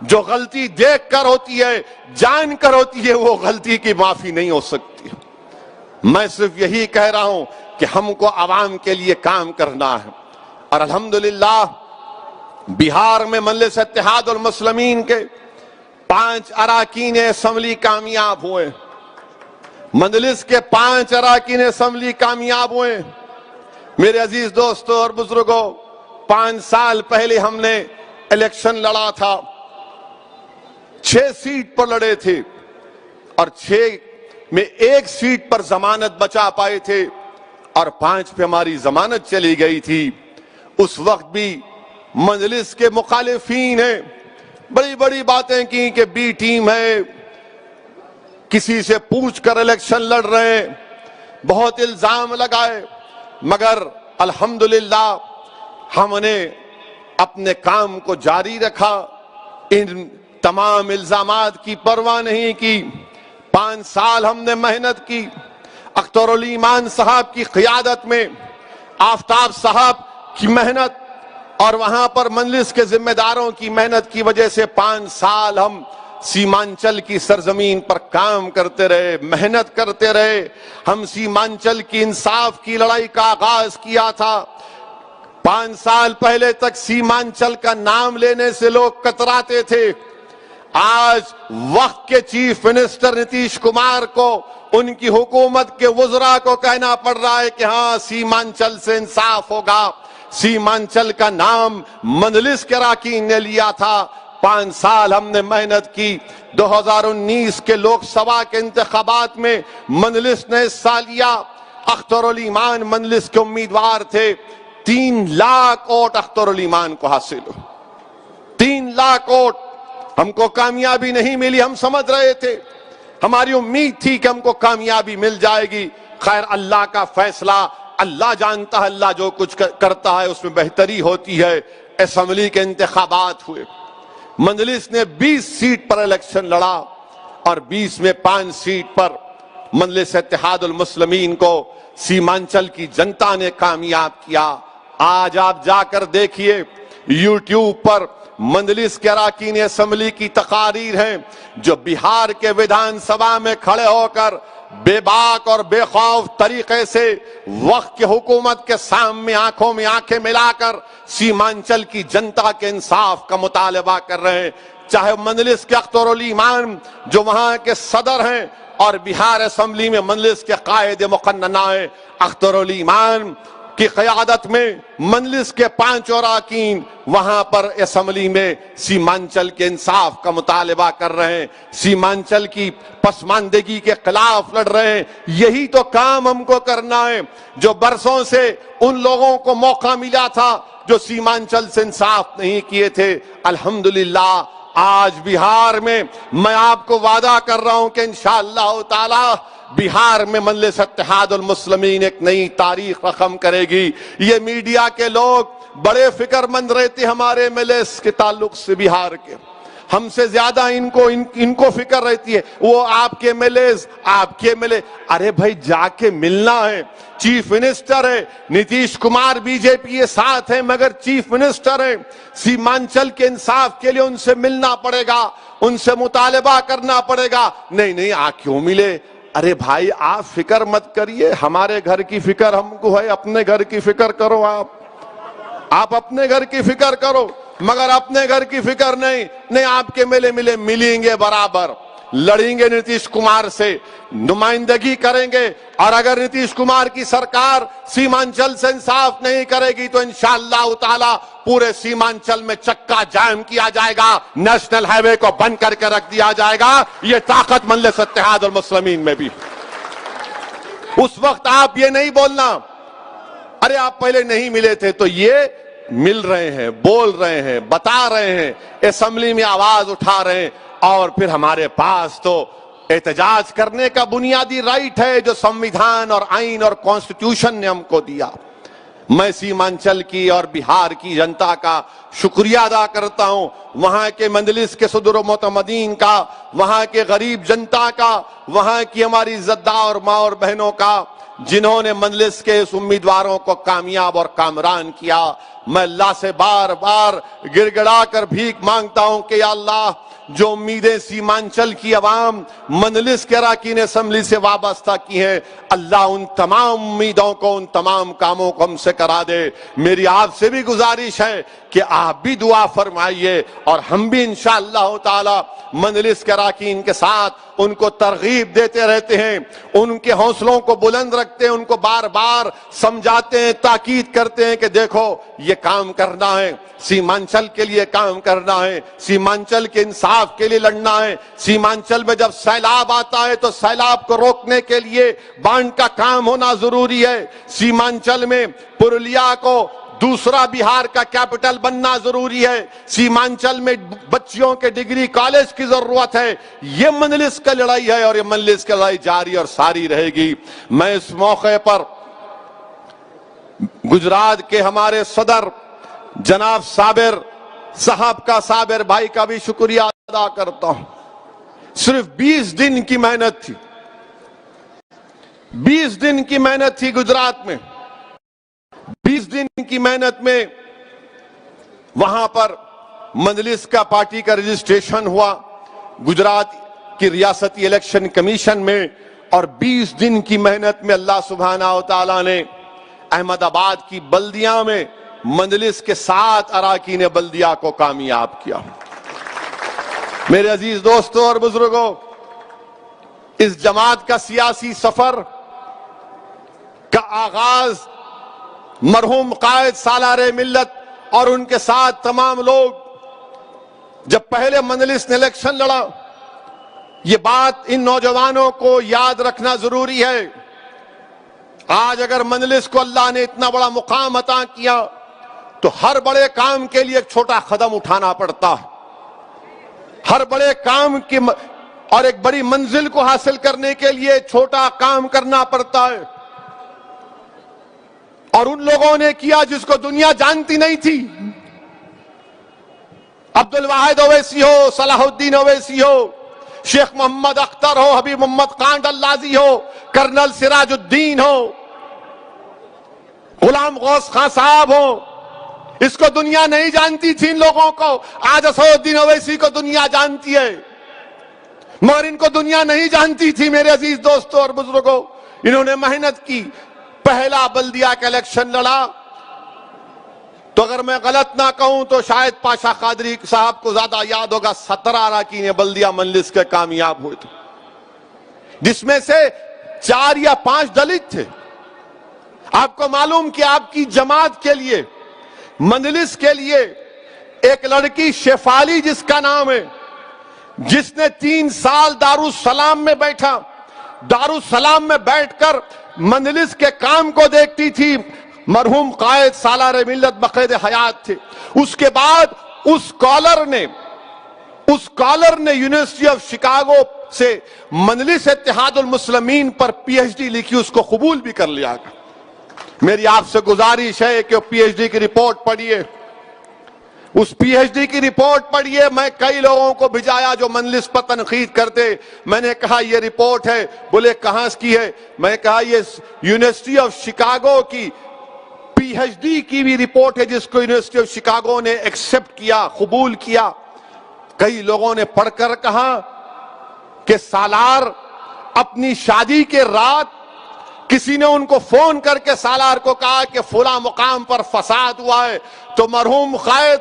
جو غلطی دیکھ کر ہوتی ہے، جان کر ہوتی ہے، وہ غلطی کی معافی نہیں ہو سکتی۔ میں صرف یہی کہہ رہا ہوں کہ ہم کو عوام کے لیے کام کرنا ہے، اور الحمدللہ بہار میں مجلس اتحاد المسلمین کے 5 اراکین اسمبلی کامیاب ہوئے، مجلس کے 5 اراکین اسمبلی کامیاب ہوئے۔ میرے عزیز دوستوں اور بزرگوں، 5 سال پہلے ہم نے الیکشن لڑا تھا، 6 سیٹ پر لڑے تھے، اور 6 میں 1 سیٹ پر ضمانت بچا پائے تھے، اور 5 پہ ہماری ضمانت چلی گئی تھی۔ اس وقت بھی مجلس کے مخالفین ہیں، بڑی بڑی باتیں کی کہ بی ٹیم ہے، کسی سے پوچھ کر الیکشن لڑ رہے ہیں، بہت الزام لگائے، مگر الحمدللہ ہم نے اپنے کام کو جاری رکھا، ان تمام الزامات کی پرواہ نہیں کی۔ 5 سال ہم نے محنت کی، اختر علی ایمان صاحب کی قیادت میں، آفتاب صاحب کی محنت اور وہاں پر مجلس کے ذمہ داروں کی محنت کی وجہ سے 5 سال ہم سیمانچل کی سرزمین پر کام کرتے رہے، محنت کرتے رہے۔ ہم سیمانچل کی انصاف کی لڑائی کا آغاز کیا تھا۔ 5 سال پہلے تک سیمانچل کا نام لینے سے لوگ کتراتے تھے، آج وقت کے چیف منسٹر نتیش کمار کو، ان کی حکومت کے وزراء کو کہنا پڑ رہا ہے کہ ہاں سیمانچل سے انصاف ہوگا۔ سیمانچل کا نام مجلس کے اراکین نے لیا تھا۔ 5 سال ہم نے محنت کی۔ 2019 کے لوک سبھا کے انتخابات میں مجلس نے حصہ لیا، اختر علی ایمان مجلس کے امیدوار تھے، 3 لاکھ ووٹ اختر علی ایمان کو حاصل ہو، 3 لاکھ ووٹ۔ ہم کو کامیابی نہیں ملی، ہم سمجھ رہے تھے، ہماری امید تھی کہ ہم کو کامیابی مل جائے گی۔ خیر اللہ کا فیصلہ، اللہ جانتا ہے، اللہ جو کچھ کرتا ہے اس میں بہتری ہوتی ہے۔ اسمبلی کے انتخابات ہوئے، مجلس نے 20 سیٹ پر الیکشن لڑا، اور 20 میں 5 سیٹ پر مجلس اتحاد المسلمین کو سیمانچل کی جنتا نے کامیاب کیا۔ آج آپ جا کر دیکھیے یوٹیوب پر مجلس کے اراکین اسمبلی کی تقاریر ہیں جو بہار کے ودھان سبھا میں کھڑے ہو کر بے باک اور بے خوف طریقے سے وقت کی حکومت کے سامنے آنکھوں میں آنکھیں ملا کر سیمانچل کی جنتا کے انصاف کا مطالبہ کر رہے ہیں۔ چاہے مجلس کے اختر علی ایمان جو وہاں کے صدر ہیں اور بہار اسمبلی میں مجلس کے قائد مقننہ اختر الایمان کی قیادت میں مجلس کے 5 اراکین وہاں پر اسمبلی میں سیمانچل کے انصاف کا مطالبہ کر رہے ہیں، سیمانچل کی پسماندگی کے خلاف لڑ رہے ہیں۔ یہی تو کام ہم کو کرنا ہے جو برسوں سے ان لوگوں کو موقع ملا تھا جو سیمانچل سے انصاف نہیں کیے تھے۔ الحمدللہ آج بہار میں میں آپ کو وعدہ کر رہا ہوں کہ انشاءاللہ تعالی بہار میں مجلس اتحاد المسلمین ایک نئی تاریخ رقم کرے گی۔ یہ میڈیا کے لوگ بڑے فکر مند رہتے ہمارے ایم ایل اے کے تعلق سے، بہار کے ہم سے زیادہ ان کو فکر رہتی ہے۔ وہ آپ کے ایم ایل اے، آپ کے ایم ایل اے، ارے بھائی جا کے ملنا ہے۔ چیف منسٹر ہے نتیش کمار، بی جے پی کے ساتھ ہیں مگر چیف منسٹر ہیں۔ سیمانچل کے انصاف کے لیے ان سے ملنا پڑے گا، ان سے مطالبہ کرنا پڑے گا۔ نہیں آپ کیوں ملے؟ ارے بھائی آپ فکر مت کریے، ہمارے گھر کی فکر ہم کو ہے، اپنے گھر کی فکر کرو۔ آپ اپنے گھر کی فکر کرو، مگر اپنے گھر کی فکر نہیں آپ کے ملیں گے، برابر لڑیں گے نتیش کمار سے، نمائندگی کریں گے۔ اور اگر نتیش کمار کی سرکار سیمانچل سے انصاف نہیں کرے گی تو انشاءاللہ تعالی پورے سیمانچل میں چکا جام کیا جائے گا، نیشنل ہائی وے کو بند کر کے رکھ دیا جائے گا۔ یہ طاقت مجلس اتحاد المسلمین میں بھی۔ اس وقت آپ یہ نہیں بولنا ارے آپ پہلے نہیں ملے تھے، تو یہ مل رہے ہیں، بول رہے ہیں، بتا رہے ہیں، اسمبلی میں آواز اٹھا رہے ہیں، اور پھر ہمارے پاس تو احتجاج کرنے کا بنیادی رائٹ ہے جو سمویدھان اور آئین اور کانسٹیٹیوشن نے ہم کو دیا۔ میں سیمانچل کی اور بہار کی جنتا کا شکریہ ادا کرتا ہوں، وہاں کے مجلس کے صدر و معتمدین کا، وہاں کے غریب جنتا کا، وہاں کی ہماری عزتدار ماں اور بہنوں کا، جنہوں نے مجلس کے اس امیدواروں کو کامیاب اور کامران کیا۔ میں اللہ سے بار بار گڑ گڑا کر بھیک مانگتا ہوں کہ یا اللہ جو امیدیں سیمانچل کی عوام مجلس کے اراکین اسمبلی سے وابستہ کی ہیں، اللہ ان تمام امیدوں کو، ان تمام کاموں کو ہم سے کرا دے۔ میری آپ سے بھی گزارش ہے کہ آپ بھی دعا فرمائیے، اور ہم بھی انشاءاللہ تعالی مجلس کے اراکین کے ساتھ ان کو ترغیب دیتے رہتے ہیں، ان کے حوصلوں کو بلند رکھتے ہیں، ان کو بار بار سمجھاتے ہیں، تاکید کرتے ہیں کہ دیکھو یہ کام کرنا ہے، سیمانچل کے لیے کام کرنا ہے، سیمانچل کے انصاف کے لیے لڑنا ہے۔ سیمانچل میں جب سیلاب آتا ہے تو سیلاب کو روکنے کے لیے باندھ کا کام ہونا ضروری ہے۔ سیمانچل میں پرولیا کو دوسرا بہار کا کیپٹل بننا ضروری ہے۔ سیمانچل میں بچیوں کے ڈگری کالج کی ضرورت ہے۔ یہ مجلس کا لڑائی ہے، اور یہ مجلس کی لڑائی جاری اور ساری رہے گی۔ میں اس موقع پر گجرات کے ہمارے صدر جناب صابر بھائی کا بھی شکریہ ادا کرتا ہوں۔ صرف 20 دن کی محنت تھی، 20 دن کی محنت تھی گجرات میں۔ 20 دن کی محنت میں وہاں پر مجلس کا پارٹی کا رجسٹریشن ہوا گجرات کی ریاستی الیکشن کمیشن میں، اور 20 دن کی محنت میں اللہ سبحانہ و تعالیٰ نے احمد آباد کی بلدیاں میں مجلس کے 7 اراکین بلدیہ کو کامیاب کیا۔ میرے عزیز دوستوں اور بزرگوں، اس جماعت کا سیاسی سفر کا آغاز مرحوم قائد سالار ملت اور ان کے ساتھ تمام لوگ جب پہلے مجلس نے الیکشن لڑا، یہ بات ان نوجوانوں کو یاد رکھنا ضروری ہے۔ آج اگر مجلس کو اللہ نے اتنا بڑا مقام عطا کیا تو ہر بڑے کام کے لیے ایک چھوٹا قدم اٹھانا پڑتا ہے۔ ہر بڑے کام کی اور ایک بڑی منزل کو حاصل کرنے کے لیے چھوٹا کام کرنا پڑتا ہے، اور ان لوگوں نے کیا جس کو دنیا جانتی نہیں تھی۔ عبد الواحد اویسی ہو، صلاح الدین اویسی ہو، شیخ محمد اختر ہو، حبیب محمد کانڈ اللازی ہو، کرنل سراج الدین ہو، غلام غوث خان صاحب ہو، اس کو دنیا نہیں جانتی تھی ان لوگوں کو۔ آج اسد الدین اویسی کو دنیا جانتی ہے، مگر ان کو دنیا نہیں جانتی تھی۔ میرے عزیز دوستوں اور بزرگوں، انہوں نے محنت کی، پہلا بلدیہ کا الیکشن لڑا، تو اگر میں غلط نہ کہوں تو شاید پاشا قادری صاحب کو زیادہ یاد ہوگا، 17 اراکین بلدیہ مجلس کے کامیاب ہوئے تھے۔ جس میں سے 4 یا 5 دلت تھے. آپ کو معلوم کہ آپ کی جماعت کے لیے، مجلس کے لیے ایک لڑکی شیفالی جس کا نام ہے، جس نے 3 سال دارالسلام میں بیٹھا، دارالسلام میں بیٹھ کر مجلس کے کام کو دیکھتی تھی. مرحوم قائد سالار ملت بقید حیات تھے. اس کے بعد اس اسکالر نے یونیورسٹی آف شکاگو سے مجلس اتحاد المسلمین پر پی ایچ ڈی لکھی، اس کو قبول بھی کر لیا. میری آپ سے گزارش ہے کہ پی ایچ ڈی کی رپورٹ پڑھیے، اس پی ایچ ڈی کی رپورٹ پڑھیے. میں کئی لوگوں کو بھجایا جو مجلس پر تنقید کرتے. میں نے کہا یہ رپورٹ ہے. بولے کہاں کی ہے؟ میں نے کہا یہ یونیورسٹی آف شکاگو کی پی ایچ ڈی کی بھی رپورٹ ہے، جس کو یونیورسٹی آف شکاگو نے ایکسپٹ کیا، قبول کیا. کئی لوگوں نے پڑھ کر کہا کہ سالار اپنی شادی کے رات کسی نے ان کو فون کر کے سالار کو کہا کہ فلاں مقام پر فساد ہوا ہے، تو مرحوم قائد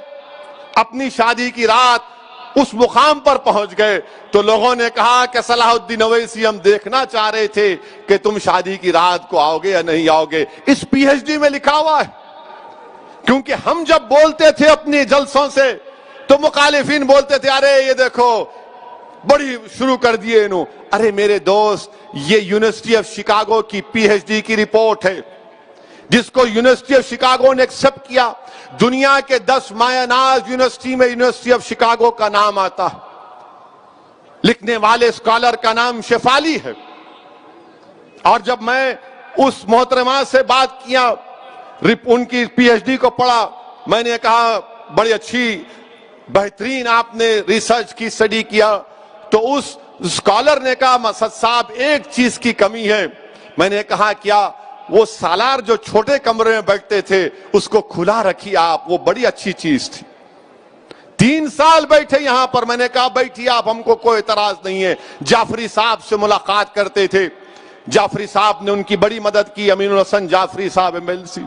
اپنی شادی کی رات اس مقام پر پہنچ گئے. تو لوگوں نے کہا کہ صلاح الدین اویسی ہم دیکھنا چاہ رہے تھے کہ تم شادی کی رات کو آؤ گے یا نہیں آؤ گے. اس پی ایچ ڈی میں لکھا ہوا ہے. کیونکہ ہم جب بولتے تھے اپنے جلسوں سے تو مخالفین بولتے تھے ارے یہ دیکھو بڑی شروع کر دیے انہوں. ارے میرے دوست، یہ یونیورسٹی آف شکاگو کی پی ایچ ڈی کی رپورٹ ہے، جس کو یونیورسٹی آف شکاگو نے ایکسپٹ کیا. دنیا کے 10 مایہ ناز یونیورسٹی میں یونیورسٹی آف شکاگو کا نام آتا. لکھنے والے اسکالر کا نام شیفالی ہے. اور جب میں اس محترمہ سے بات کیا، ان کی پی ایچ ڈی کو پڑھا، میں نے کہا بڑی اچھی بہترین آپ نے ریسرچ کی، اسٹڈی کیا. تو اس اسکالر نے کہا مسعد صاحب ایک چیز کی کمی ہے. میں نے کہا کیا؟ وہ سالار جو چھوٹے کمرے میں بیٹھتے تھے اس کو کھلا رکھیے آپ، وہ بڑی اچھی چیز تھی. 3 سال بیٹھے یہاں پر. میں نے کہا بیٹھیے آپ، ہم کو کوئی اعتراض نہیں ہے. جعفری صاحب سے ملاقات کرتے تھے، جعفری صاحب نے ان کی بڑی مدد کی. امین الحسن جعفری صاحب MLC.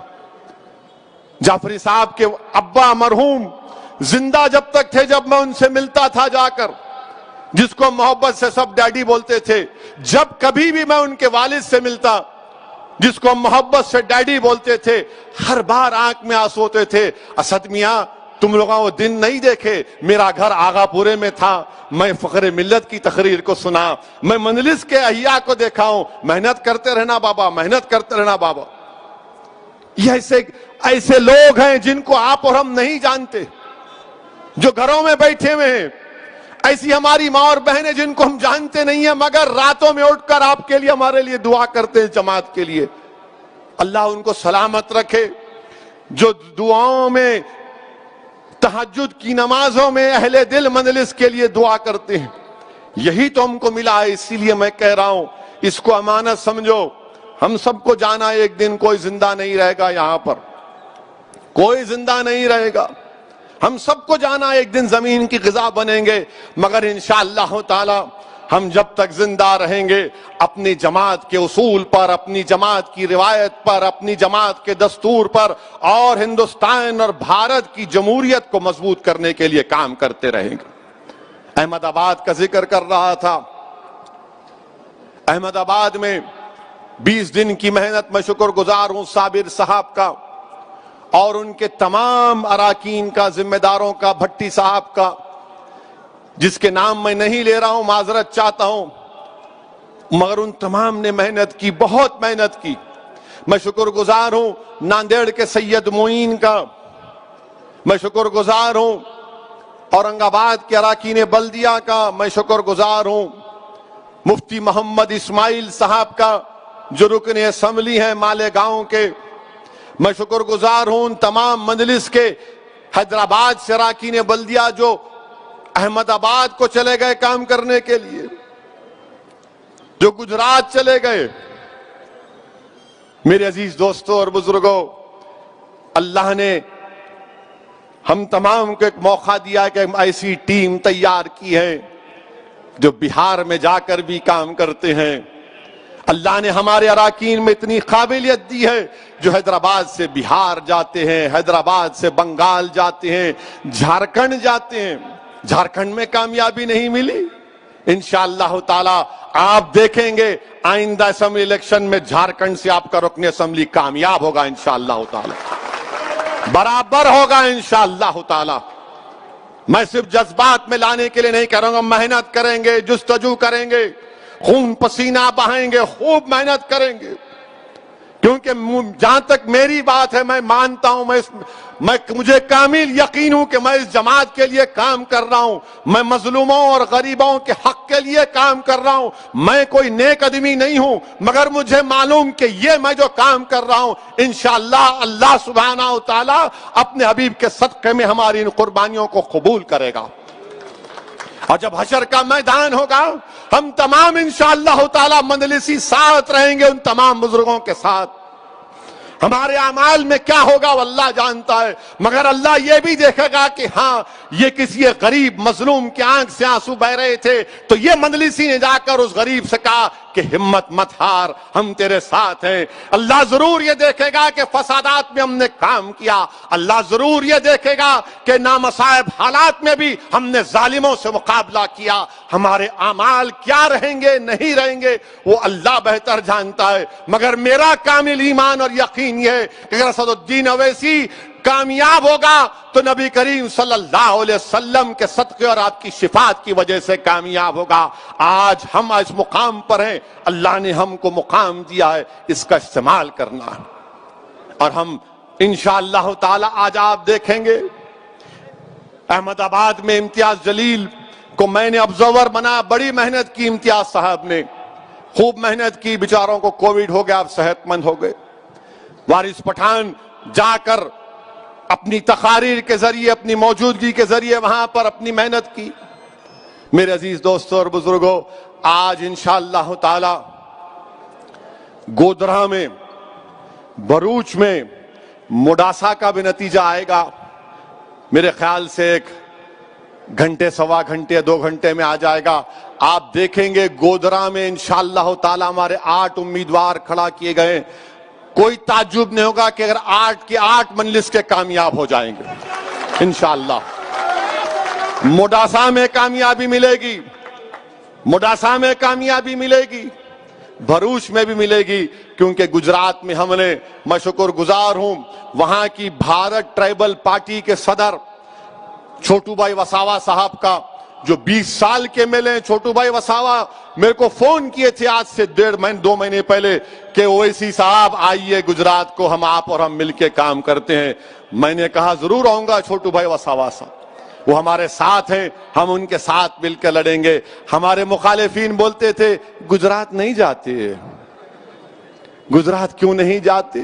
جعفری صاحب کے ابا مرحوم زندہ جب تک تھے، جب میں ان سے ملتا تھا جا کر، جس کو محبت سے سب ڈیڈی بولتے تھے، جب کبھی بھی میں ان کے والد سے ملتا، جس کو محبت سے ڈیڈی بولتے تھے، ہر بار آنکھ میں آنسو ہوتے تھے. اسد میاں تم لوگوں وہ دن نہیں دیکھے، میرا گھر آغا پورے میں تھا، میں فخر ملت کی تقریر کو سنا، میں مجلس کے احیاء کو دیکھا ہوں. محنت کرتے رہنا بابا، محنت کرتے رہنا بابا. یہ ایسے لوگ ہیں جن کو آپ اور ہم نہیں جانتے، جو گھروں میں بیٹھے ہوئے ہیں. ایسی ہماری ماں اور بہنیں جن کو ہم جانتے نہیں ہیں، مگر راتوں میں اٹھ کر آپ کے لیے، ہمارے لیے دعا کرتے ہیں، جماعت کے لیے. اللہ ان کو سلامت رکھے. جو دعاؤں میں، تہجد کی نمازوں میں اہل دل مجلس کے لیے دعا کرتے ہیں، یہی تو ہم کو ملا ہے. اسی لیے میں کہہ رہا ہوں اس کو امانت سمجھو. ہم سب کو جانا ہے، ایک دن کوئی زندہ نہیں رہے گا یہاں پر، کوئی زندہ نہیں رہے گا. ہم سب کو جانا ہے، ایک دن زمین کی غذا بنیں گے. مگر انشاءاللہ تعالی ہم جب تک زندہ رہیں گے، اپنی جماعت کے اصول پر، اپنی جماعت کی روایت پر، اپنی جماعت کے دستور پر، اور ہندوستان اور بھارت کی جمہوریت کو مضبوط کرنے کے لیے کام کرتے رہیں گے. احمد آباد کا ذکر کر رہا تھا. احمد آباد میں 20 دن کی محنت، میں شکر گزار ہوں صابر صاحب کا اور ان کے تمام اراکین کا، ذمہ داروں کا، بھٹی صاحب کا، جس کے نام میں نہیں لے رہا ہوں، معذرت چاہتا ہوں، مگر ان تمام نے محنت کی، بہت محنت کی. میں شکر گزار ہوں ناندیڑ کے سید معین کا، میں شکر گزار ہوں اورنگ آباد کے اراکین بلدیہ کا، میں شکر گزار ہوں مفتی محمد اسماعیل صاحب کا جو رکن اسمبلی ہیں مالیگاؤں کے. میں شکر گزار ہوں ان تمام مجلس کے، حیدرآباد سے اراکین بلدیہ جو احمد آباد کو چلے گئے کام کرنے کے لیے، جو گجرات چلے گئے. میرے عزیز دوستوں اور بزرگوں، اللہ نے ہم تمام کو ایک موقع دیا کہ ایسی ٹیم تیار کی ہے جو بہار میں جا کر بھی کام کرتے ہیں. اللہ نے ہمارے اراکین میں اتنی قابلیت دی ہے جو حیدرآباد سے بہار جاتے ہیں، حیدرآباد سے بنگال جاتے ہیں، جھارکھنڈ جاتے ہیں. جھارکھنڈ میں کامیابی نہیں ملی، انشاءاللہ تعالی آپ دیکھیں گے آئندہ اسمبلی الیکشن میں جھارکھنڈ سے آپ کا رکن اسمبلی کامیاب ہوگا انشاءاللہ تعالی، برابر ہوگا انشاءاللہ تعالی۔ میں صرف جذبات میں لانے کے لیے نہیں کہہ رہا ہوں، محنت کریں گے، جستجو کریں گے، خون پسینہ بہائیں گے، خوب محنت کریں گے، کیونکہ جہاں تک میری بات ہے میں مانتا ہوں، مجھے کامل یقین ہوں کہ میں اس جماعت کے لیے کام کر رہا ہوں، میں مظلوموں اور غریبوں کے حق کے لیے کام کر رہا ہوں، میں کوئی نیک آدمی نہیں ہوں، مگر مجھے معلوم کہ یہ میں جو کام کر رہا ہوں انشاءاللہ اللہ سبحانہ و تعالی اپنے حبیب کے صدقے میں ہماری ان قربانیوں کو قبول کرے گا۔ اور جب حشر کا میدان ہوگا ہم تمام انشاءاللہ تعالی مجلسی ساتھ رہیں گے ان تمام بزرگوں کے ساتھ۔ ہمارے اعمال میں کیا ہوگا وہ اللہ جانتا ہے، مگر اللہ یہ بھی دیکھے گا کہ ہاں یہ کسی غریب مظلوم کی آنکھ سے آنسو بہ رہے تھے تو یہ مجلسی نے جا کر اس غریب سے کہا کہ ہمت مت ہار، ہم تیرے ساتھ ہیں۔ اللہ ضرور یہ دیکھے گا کہ فسادات میں ہم نے کام کیا، اللہ ضرور یہ دیکھے گا کہ نامصائب حالات میں بھی ہم نے ظالموں سے مقابلہ کیا۔ ہمارے اعمال کیا رہیں گے نہیں رہیں گے وہ اللہ بہتر جانتا ہے، مگر میرا کامل ایمان اور یقین یہ ہے کہ اگر اسد الدین اویسی کامیاب ہوگا تو نبی کریم صلی اللہ علیہ وسلم کے صدقے اور آپ کی شفاعت کی وجہ سے کامیاب ہوگا۔ آج ہم اس مقام پر ہیں، اللہ نے ہم کو مقام دیا ہے، اس کا استعمال کرنا ہے۔ اور ہم انشاءاللہ تعالی آج آپ دیکھیں گے احمد آباد میں امتیاز جلیل کو میں نے ابزرور بنا، بڑی محنت کی امتیاز صاحب نے، خوب محنت کی، بیچاروں کو کووڈ ہو گیا، اب صحت مند ہو گئے۔ وارث پٹھان جا کر اپنی تقاریر کے ذریعے، اپنی موجودگی کے ذریعے وہاں پر اپنی محنت کی۔ میرے عزیز دوستوں اور بزرگوں، آج انشاءاللہ تعالی گودرہ میں، بروچ میں مڈاسا کا بھی نتیجہ آئے گا، میرے خیال سے 1 گھنٹے، سوا گھنٹے، 2 گھنٹے میں آ جائے گا۔ آپ دیکھیں گے گودرہ میں انشاءاللہ تعالی ہمارے 8 امیدوار کھڑا کیے گئے، کوئی تعجب نہیں ہوگا کہ اگر 8 کی 8 مجلس کے کامیاب ہو جائیں گے انشاءاللہ۔ مڈاسا میں کامیابی ملے گی، مڈاسا میں کامیابی ملے گی، بھروچ میں بھی ملے گی، کیونکہ گجرات میں ہم نے، میں شکر گزار ہوں وہاں کی بھارت ٹرائبل پارٹی کے صدر چھوٹو بھائی وساوا صاحب کا، جو 20 سال کے ملے ہیں۔ چھوٹو بھائی وساوا میرے کو فون کیے تھے آج سے 2 مہینے پہلے کہ اویسی صاحب آئیے گجرات کو، ہم آپ اور ہم مل کے کام کرتے ہیں۔ میں نے کہا ضرور آؤں گا چھوٹو بھائی وساوا صاحب، وہ ہمارے ساتھ ہیں، ہم ان کے ساتھ مل کے لڑیں گے۔ ہمارے مخالفین بولتے تھے گجرات نہیں جاتے، گجرات کیوں نہیں جاتے،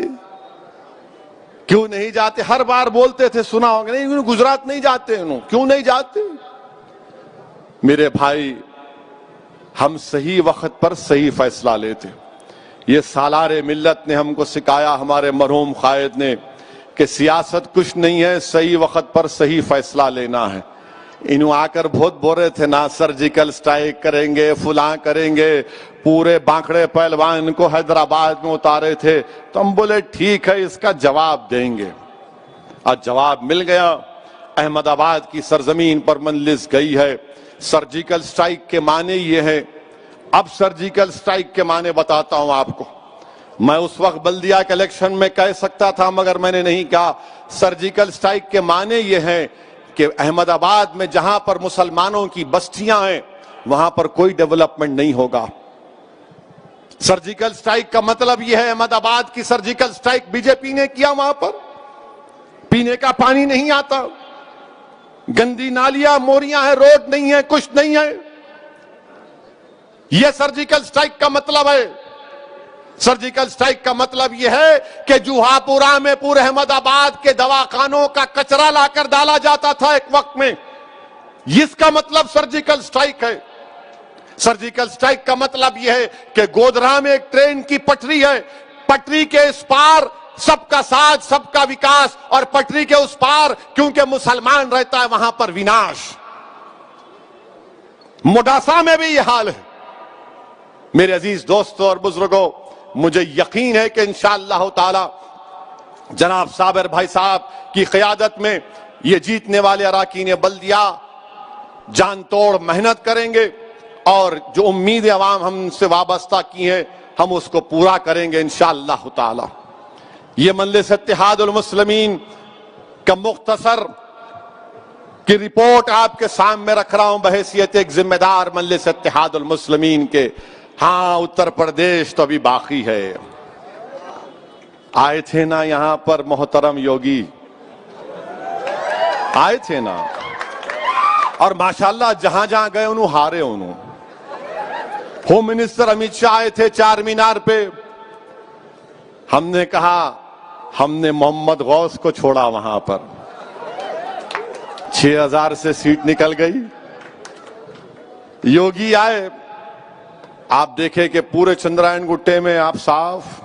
کیوں نہیں جاتے، ہر بار بولتے تھے، سنا ہوگا نہیں گجرات نہیں جاتے، کیوں نہیں جاتے؟ میرے بھائی، ہم صحیح وقت پر صحیح فیصلہ لیتے، یہ سالار ملت نے ہم کو سکھایا، ہمارے مرحوم قائد نے، کہ سیاست کچھ نہیں ہے، صحیح وقت پر صحیح فیصلہ لینا ہے۔ انہوں آ کر بہت بول رہے تھے نا سرجیکل سٹرائک کریں گے، فلاں کریں گے، پورے بانکڑے پہلوان کو حیدرآباد میں اتارے تھے، تو ہم بولے ٹھیک ہے اس کا جواب دیں گے۔ آج جواب مل گیا، احمد آباد کی سرزمین پر مجلس گئی ہے۔ سرجیکل سٹرائک کے معنی یہ ہے، اب سرجیکل سٹرائک کے معنی بتاتا ہوں آپ کو۔ میں اس وقت بلدیہ کے الیکشن میں کہہ سکتا تھا مگر میں نے نہیں کہا۔ سرجیکل سٹرائک کے معنی یہ ہے کہ احمد آباد میں جہاں پر مسلمانوں کی بستیاں ہیں وہاں پر کوئی ڈیولپمنٹ نہیں ہوگا۔ سرجیکل سٹرائک کا مطلب یہ ہے، احمد آباد کی سرجیکل سٹرائک بی جے پی نے کیا، وہاں پر پینے کا پانی نہیں آتا، گندی نالیاں موریاں ہیں، روڈ نہیں ہے، کچھ نہیں ہے۔ یہ سرجیکل سٹرائک کا مطلب ہے۔ سرجیکل سٹرائک کا مطلب یہ ہے کہ جوہاپورہ میں پورے احمد آباد کے دواخانوں کا کچرا لا کر ڈالا جاتا تھا ایک وقت میں، اس کا مطلب سرجیکل سٹرائک ہے۔ سرجیکل سٹرائک کا مطلب یہ ہے کہ گودرہ میں ایک ٹرین کی پٹری ہے، پٹری کے اس پار سب کا ساتھ، سب کا وکاس، اور پٹری کے اس پار کیونکہ مسلمان رہتا ہے وہاں پر وناش۔ مڈاسا میں بھی یہ حال ہے۔ میرے عزیز دوستوں اور بزرگوں، مجھے یقین ہے کہ انشاءاللہ تعالی جناب صابر بھائی صاحب کی قیادت میں یہ جیتنے والے اراکین بلدیہ جان توڑ محنت کریں گے اور جو امید عوام ہم سے وابستہ کی ہیں ہم اس کو پورا کریں گے انشاءاللہ تعالی۔ یہ مجلس اتحاد المسلمین کا مختصر کی رپورٹ آپ کے سامنے رکھ رہا ہوں بحیثیت ایک ذمہ دار مجلس اتحاد المسلمین کے۔ ہاں اتر پردیش تو ابھی باقی ہے۔ آئے تھے نا یہاں پر محترم یوگی، آئے تھے نا، اور ماشاءاللہ جہاں جہاں گئے انہوں ہارے انہوں۔ ہوم منسٹر امیت شاہ آئے تھے چار مینار پہ، ہم نے کہا ہم نے محمد غوث کو چھوڑا وہاں پر، 6000 سے سیٹ نکل گئی۔ یوگی آئے، آپ دیکھیں کہ پورے چندرائن گٹے میں آپ صاف،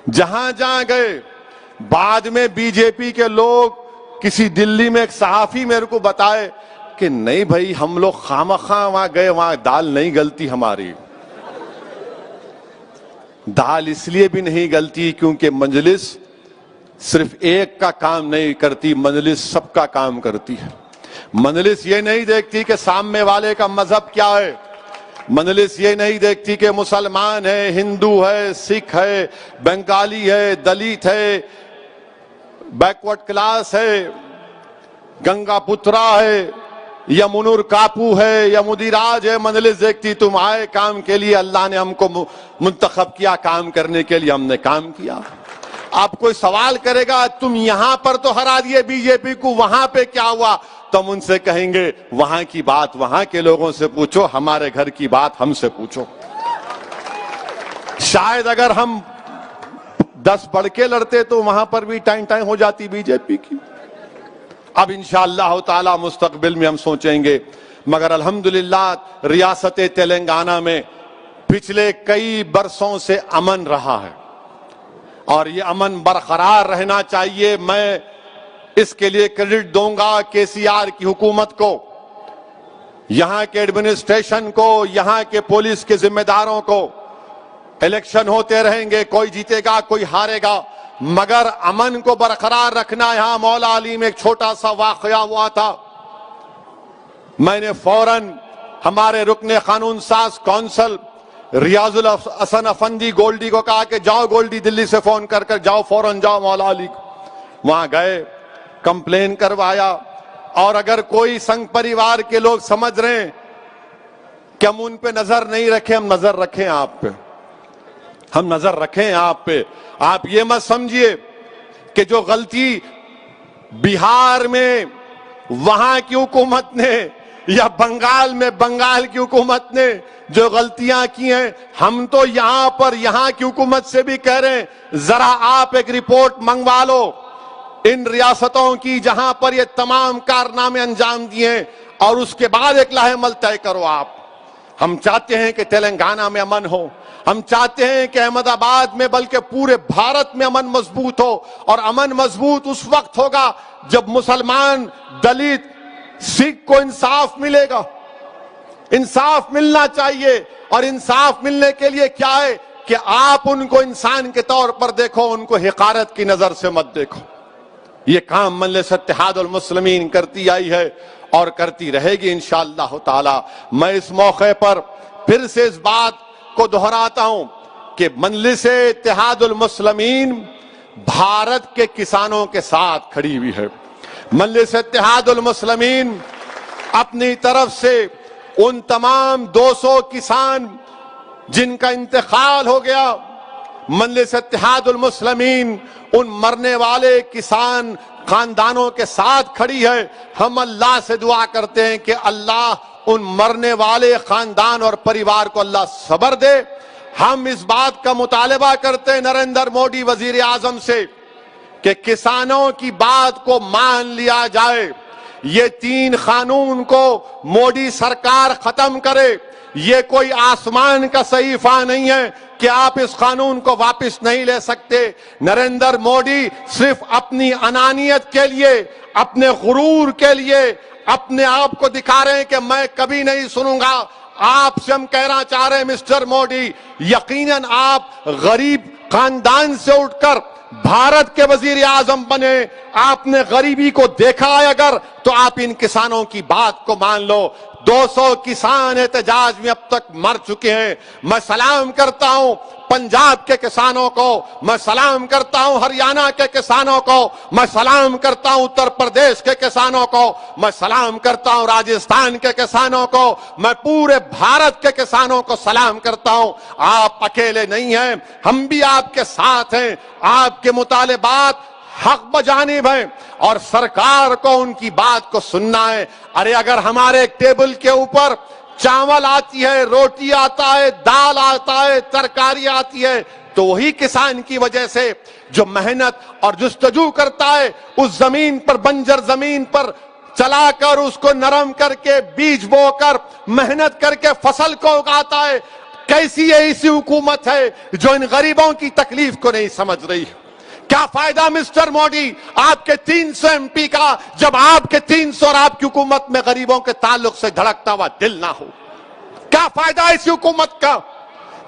جہاں جہاں گئے۔ بعد میں بی جے پی کے لوگ، کسی دلی میں ایک صحافی میرے کو بتائے کہ نہیں بھائی ہم لوگ خامخواہ وہاں گئے، وہاں دال نہیں گلتی ہماری۔ دال اس لیے بھی نہیں گلتی کیونکہ مجلس صرف ایک کا کام نہیں کرتی، مجلس سب کا کام کرتی ہے۔ مجلس یہ نہیں دیکھتی کہ سامنے والے کا مذہب کیا ہے، مجلس یہ نہیں دیکھتی کہ مسلمان ہے، ہندو ہے، سکھ ہے، بنگالی ہے، دلت ہے، بیکورڈ کلاس ہے، گنگا پترا ہے، یا منور کاپو ہے، یا مدیراج ہے۔ مجلس دیکھتی تم آئے کام کے لیے، اللہ نے ہم کو منتخب کیا کام کرنے کے لیے، ہم نے کام کیا۔ آپ کوئی سوال کرے گا تم یہاں پر تو ہرا دیے بی جے پی کو، وہاں پہ کیا ہوا؟ تو ہم ان سے کہیں گے وہاں کی بات وہاں کے لوگوں سے پوچھو، ہمارے گھر کی بات ہم سے پوچھو۔ شاید اگر ہم 10 بڑھ کے لڑتے تو وہاں پر بھی ٹائم ہو جاتی بی جے پی کی۔ اب انشاءاللہ تعالی مستقبل میں ہم سوچیں گے، مگر الحمدللہ ریاست تلنگانہ میں پچھلے کئی برسوں سے امن رہا ہے اور یہ امن برقرار رہنا چاہیے۔ میں اس کے لیے کریڈٹ دوں گا کے سی آر کی حکومت کو، یہاں کے ایڈمنسٹریشن کو، یہاں کے پولیس کے ذمہ داروں کو۔ الیکشن ہوتے رہیں گے، کوئی جیتے گا کوئی ہارے گا، مگر امن کو برقرار رکھنا۔ یہاں مولا علی میں ایک چھوٹا سا واقعہ ہوا تھا، میں نے فوراً ہمارے رکن قانون ساز کونسل ریاض الحسن افندی گولڈی کو کہا کہ جاؤ گولڈی، دلی سے فون کر جاؤ، فوراً جاؤ مولا علی کو۔ وہاں گئے، کمپلین کروایا، اور اگر کوئی سنگ پریوار کے لوگ سمجھ رہے ہیں کہ ہم ان پہ نظر نہیں رکھیں، ہم نظر رکھیں آپ پہ، ہم نظر رکھیں آپ پہ۔ آپ یہ مت سمجھیے کہ جو غلطی بہار میں وہاں کی حکومت نے یا بنگال میں بنگال کی حکومت نے جو غلطیاں کی ہیں، ہم تو یہاں پر یہاں کی حکومت سے بھی کہہ رہے ہیں ذرا آپ ایک رپورٹ منگوا لو ان ریاستوں کی جہاں پر یہ تمام کارنامے انجام دیے ہیں، اور اس کے بعد ایک لاہ عمل طے کرو آپ۔ ہم چاہتے ہیں کہ تلنگانہ میں امن ہو، ہم چاہتے ہیں کہ احمد آباد میں بلکہ پورے بھارت میں امن مضبوط ہو، اور امن مضبوط اس وقت ہوگا جب مسلمان، دلت، سکھ کو انصاف ملے گا۔ انصاف ملنا چاہیے، اور انصاف ملنے کے لیے کیا ہے کہ آپ ان کو انسان کے طور پر دیکھو، ان کو حقارت کی نظر سے مت دیکھو۔ یہ کام مجلس اتحاد المسلمین کرتی آئی ہے اور کرتی رہے گی انشاءاللہ تعالی۔ میں اس موقع پر پھر سے اس بات کو دہراتا ہوں کہ مجلس اتحاد المسلمین بھارت کے کسانوں کے ساتھ کھڑی ہوئی ہے۔ مجلس اتحاد المسلمین اپنی طرف سے ان تمام 200 کسان جن کا انتقال ہو گیا، مجلس اتحاد المسلمین ان مرنے والے کسان خاندانوں کے ساتھ کھڑی ہے۔ ہم اللہ سے دعا کرتے ہیں کہ اللہ ان مرنے والے خاندان اور پریوار کو اللہ صبر دے۔ ہم اس بات کا مطالبہ کرتے ہیں نریندر مودی وزیر اعظم سے کہ کسانوں کی بات کو مان لیا جائے، یہ 3 قانون کو مودی سرکار ختم کرے۔ یہ کوئی آسمان کا صحیفہ نہیں ہے کہ آپ اس قانون کو واپس نہیں لے سکتے۔ نریندر مودی صرف اپنی انانیت کے لیے، اپنے غرور کے لیے اپنے آپ کو دکھا رہے ہیں کہ میں کبھی نہیں سنوں گا۔ آپ سے ہم کہنا چاہ رہے ہیں مسٹر مودی، یقیناً آپ غریب خاندان سے اٹھ کر بھارت کے وزیر اعظم بنے, آپ نے غریبی کو دیکھا ہے اگر, تو آپ ان کسانوں کی بات کو مان لو. 200 کسان احتجاج میں اب تک مر چکے ہیں. میں سلام کرتا ہوں پنجاب کے کسانوں کو, میں سلام کرتا ہوں ہریانہ کے کسانوں کو, میں سلام کرتا ہوں اتر پردیش کے کسانوں کو, میں سلام کرتا ہوں راجستھان کے کسانوں کو, میں پورے بھارت کے کسانوں کو سلام کرتا ہوں. آپ اکیلے نہیں ہیں, ہم بھی آپ کے ساتھ ہیں. آپ کے مطالبات حق بجانب ہیں اور سرکار کو ان کی بات کو سننا ہے. ارے اگر ہمارے ٹیبل کے اوپر چاول آتی ہے, روٹی آتا ہے, دال آتا ہے, ترکاری آتی ہے, تو وہی کسان کی وجہ سے جو محنت اور جستجو کرتا ہے, اس زمین پر, بنجر زمین پر چلا کر اس کو نرم کر کے بیج بو کر محنت کر کے فصل کو اگاتا ہے. کیسی ایسی حکومت ہے جو ان غریبوں کی تکلیف کو نہیں سمجھ رہی؟ کیا فائدہ مسٹر مودی آپ کے 300 ایم پی کا, جب آپ کے 300 اور آپ کی حکومت میں غریبوں کے تعلق سے دھڑکتا ہوا دل نہ ہو؟ کیا فائدہ ایسی حکومت کا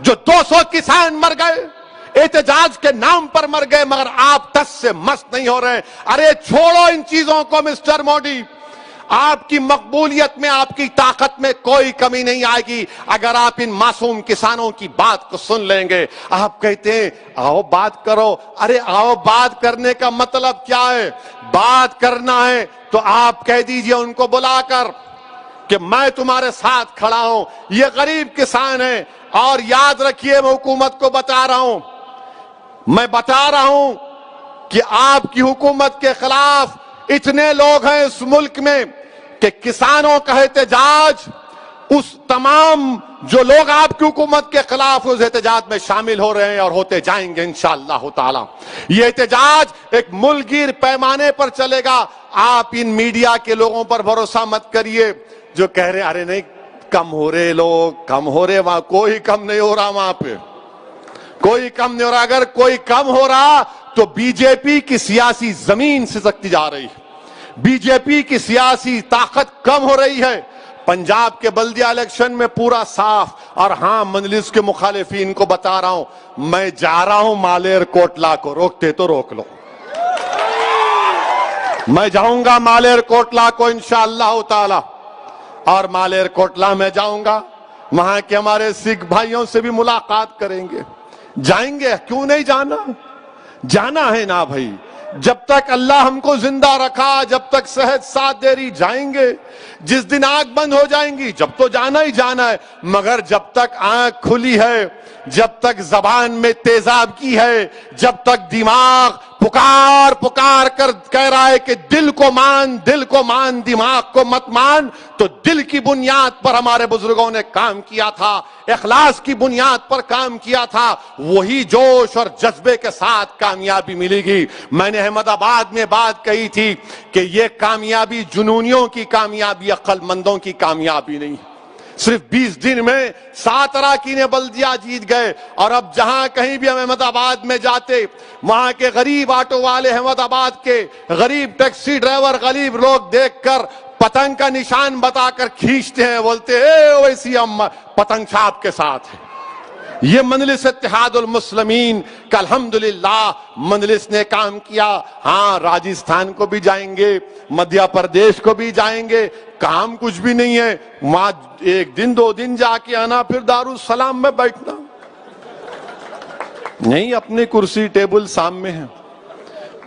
جو 200 کسان مر گئے, احتجاج کے نام پر مر گئے, مگر آپ ٹس سے مست نہیں ہو رہے؟ ارے چھوڑو ان چیزوں کو مسٹر مودی. آپ کی مقبولیت میں, آپ کی طاقت میں کوئی کمی نہیں آئے گی اگر آپ ان معصوم کسانوں کی بات کو سن لیں گے. آپ کہتے ہیں آؤ بات کرو. ارے آؤ بات کرنے کا مطلب کیا ہے؟ بات کرنا ہے تو آپ کہہ دیجئے ان کو بلا کر کہ میں تمہارے ساتھ کھڑا ہوں, یہ غریب کسان ہیں. اور یاد رکھیے میں حکومت کو بتا رہا ہوں, میں بتا رہا ہوں کہ آپ کی حکومت کے خلاف اتنے لوگ ہیں اس ملک میں کہ کسانوں کا احتجاج, اس تمام جو لوگ آپ کی حکومت کے خلاف اس احتجاج میں شامل ہو رہے ہیں اور ہوتے جائیں گے انشاءاللہ تعالی. یہ احتجاج ایک ملک گیر پیمانے پر چلے گا. آپ ان میڈیا کے لوگوں پر بھروسہ مت کریے جو کہہ رہے ارے نہیں کم ہو رہے, لوگ کم ہو رہے. وہاں کوئی کم نہیں ہو رہا, وہاں پہ کوئی کم نہیں ہو رہا. اگر کوئی کم ہو رہا تو بی جے پی کی سیاسی زمین سسکتی جا رہی ہے, بی جے پی کی سیاسی طاقت کم ہو رہی ہے. پنجاب کے بلدیہ الیکشن میں پورا صاف. اور ہاں مجلس کے مخالفین کو بتا رہا ہوں, میں جا رہا ہوں مالیر کوٹلا کو, روکتے تو روک لو. میں جاؤں گا مالیر کوٹلا کو انشاءاللہ تعالی, اور مالیر کوٹلا میں جاؤں گا, وہاں کے ہمارے سکھ بھائیوں سے بھی ملاقات کریں گے. جائیں گے, کیوں نہیں جانا؟ جانا ہے نا بھائی. جب تک اللہ ہم کو زندہ رکھا, جب تک صحت ساتھ دے رہی, جائیں گے. جس دن آنکھ بند ہو جائیں گی جب تو جانا ہی جانا ہے. مگر جب تک آنکھ کھلی ہے, جب تک زبان میں تیزاب کی ہے, جب تک دماغ پکار پکار کر کہہ رہا ہے کہ دل کو مان, دل کو مان, دماغ کو مت مان, تو دل کی بنیاد پر ہمارے بزرگوں نے کام کیا تھا, اخلاص کی بنیاد پر کام کیا تھا, وہی جوش اور جذبے کے ساتھ کامیابی ملے گی. میں نے احمد آباد میں بات کہی تھی کہ یہ کامیابی جنونیوں کی کامیابی, عقل مندوں کی کامیابی نہیں. صرف 20 دن میں 7 اراکین بلدیہ جیت گئے. اور اب جہاں کہیں بھی ہم احمد آباد میں جاتے, وہاں کے غریب آٹو والے, احمد آباد کے غریب ٹیکسی ڈرائیور, غریب لوگ دیکھ کر پتنگ کا نشان بتا کر کھینچتے ہیں, بولتے اے ویسی ہم پتنگ چھاپ کے ساتھ ہیں. یہ مجلس اتحاد المسلمین کا الحمدللہ مجلس نے کام کیا. ہاں راجستھان کو بھی جائیں گے, مدھیہ پردیش کو بھی جائیں گے, کام کچھ بھی نہیں ہے. وہاں 1 دن 2 دن جا کے آنا, پھر دارالسلام میں بیٹھنا نہیں. اپنی کرسی ٹیبل سامنے ہے,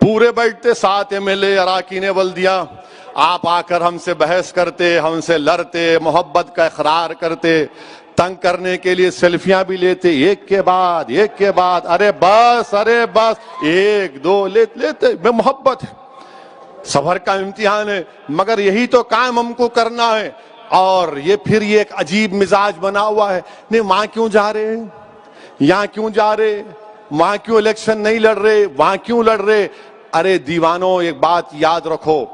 پورے بیٹھتے 7 MLA اراکین بلدیہ, آپ آ کر ہم سے بحث کرتے, ہم سے لڑتے, محبت کا اقرار کرتے, تنگ کرنے کے لیے سیلفیاں بھی لیتے, ایک کے بعد ایک. ارے بس 1 2 لیتے. میں محبت ہے, صبر کا امتحان ہے, مگر یہی تو کام ہم کو کرنا ہے. اور یہ پھر یہ ایک عجیب مزاج بنا ہوا ہے, نہیں وہاں کیوں جا رہے ہیں, یہاں کیوں جا رہے, وہاں کیوں الیکشن نہیں لڑ رہے, وہاں کیوں لڑ رہے. ارے دیوانوں, ایک بات یاد رکھو,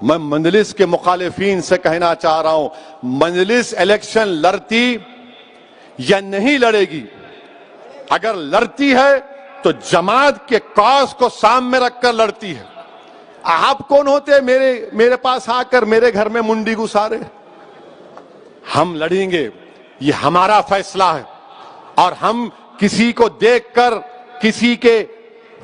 میں مجلس کے مخالفین سے کہنا چاہ رہا ہوں, مجلس الیکشن لڑتی یا نہیں لڑے گی. اگر لڑتی ہے تو جماعت کے کاز کو سامنے رکھ کر لڑتی ہے. آپ کون ہوتے میرے پاس آ کر میرے گھر میں منڈی گسارے؟ ہم لڑیں گے, یہ ہمارا فیصلہ ہے. اور ہم کسی کو دیکھ کر, کسی کے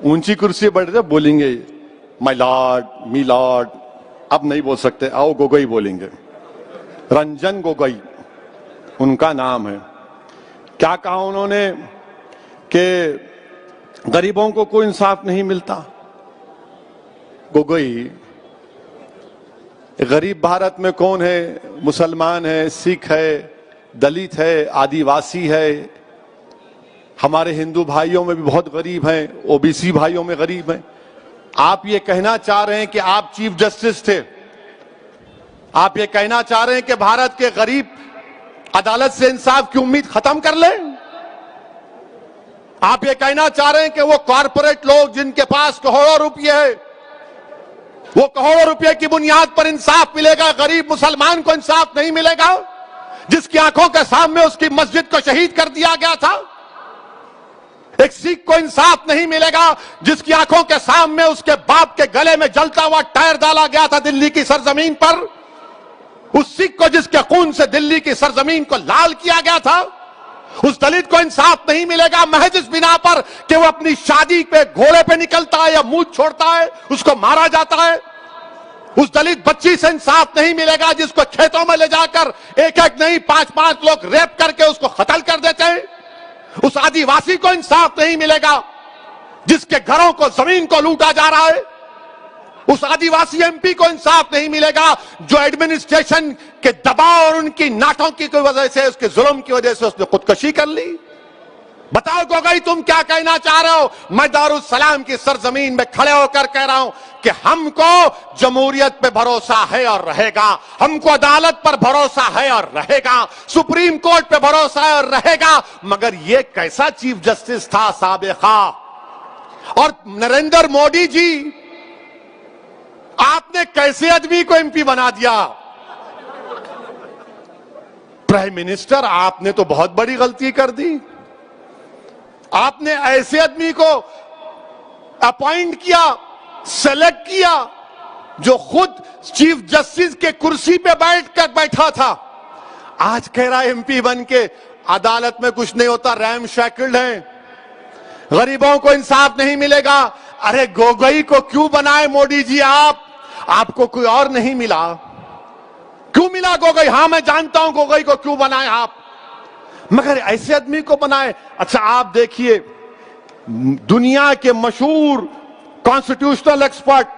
اونچی کرسی بیٹھ جب بولیں گے مائی لارڈ می لارڈ، اب نہیں بول سکتے، آؤ گوگوئی بولیں گے، رنجن گوگوئی ان کا نام ہے۔ کیا کہا انہوں نے کہ غریبوں کو کوئی انصاف نہیں ملتا۔ گوگوئی، غریب بھارت میں کون ہے؟ مسلمان ہے، سکھ ہے، دلت ہے، آدیواسی ہے، ہمارے ہندو بھائیوں میں بھی بہت غریب ہیں، او بی سی بھائیوں میں غریب ہیں۔ آپ یہ کہنا چاہ رہے ہیں کہ آپ چیف جسٹس تھے، آپ یہ کہنا چاہ رہے ہیں کہ بھارت کے غریب عدالت سے انصاف کی امید ختم کر لیں؟ آپ یہ کہنا چاہ رہے ہیں کہ وہ کارپوریٹ لوگ جن کے پاس کروڑوں روپے ہے، وہ کروڑوں روپے کی بنیاد پر انصاف ملے گا، غریب مسلمان کو انصاف نہیں ملے گا، جس کی آنکھوں کے سامنے اس کی مسجد کو شہید کر دیا گیا تھا؟ ایک سکھ کو انصاف نہیں ملے گا جس کی آنکھوں کے سامنے اس کے باپ کے گلے میں جلتا ہوا ٹائر ڈالا گیا تھا دلی کی سرزمین پر؟ اس سکھ کو جس کے خون سے دلی کی سرزمین کو لال کیا گیا تھا؟ اس دلت کو انصاف نہیں ملے گا محض اس بنا پر کہ وہ اپنی شادی پہ گھوڑے پہ نکلتا ہے یا منہ چھوڑتا ہے اس کو مارا جاتا ہے؟ اس دلت بچی سے انصاف نہیں ملے گا جس کو کھیتوں میں لے جا کر ایک ایک نہیں 5 لوگ ریپ کر کے اس کو قتل کر دیتے ہیں؟ اس آدیواسی کو انصاف نہیں ملے گا جس کے گھروں کو زمین کو لوٹا جا رہا ہے؟ اس آدیواسی ایم پی کو انصاف نہیں ملے گا جو ایڈمنسٹریشن کے دباؤ اور ان کی ناٹکی کی وجہ سے، اس کے ظلم کی وجہ سے اس نے خودکشی کر لی؟ بتاؤ گوگوئی تم کیا کہنا چاہ رہے ہو؟ میں دارالسلام کی سرزمین میں کھڑے ہو کر کہہ رہا ہوں کہ ہم کو جمہوریت پہ بھروسہ ہے اور رہے گا، ہم کو عدالت پر بھروسہ ہے اور رہے گا، سپریم کورٹ پہ بھروسہ ہے اور رہے گا، مگر یہ کیسا چیف جسٹس تھا سابقہ؟ اور نریندر مودی جی، آپ نے کیسے آدمی کو ایم پی بنا دیا؟ پرائم منسٹر، آپ نے تو بہت بڑی غلطی کر دی۔ آپ نے ایسے آدمی کو اپوائنٹ کیا، سلیکٹ کیا جو خود چیف جسٹس کے کرسی پہ بیٹھا تھا، آج کہہ رہا ہے ایم پی بن کے عدالت میں کچھ نہیں ہوتا، ریم شیکلڈ ہیں، غریبوں کو انصاف نہیں ملے گا۔ ارے گوگوئی کو کیوں بنائے مودی جی؟ آپ کو کوئی اور نہیں ملا؟ کیوں ملا گوگوئی؟ ہاں میں جانتا ہوں گوگوئی کو کیوں بنائے آپ، مگر ایسے آدمی کو بنائے۔ اچھا آپ دیکھیے، دنیا کے مشہور constitutional expert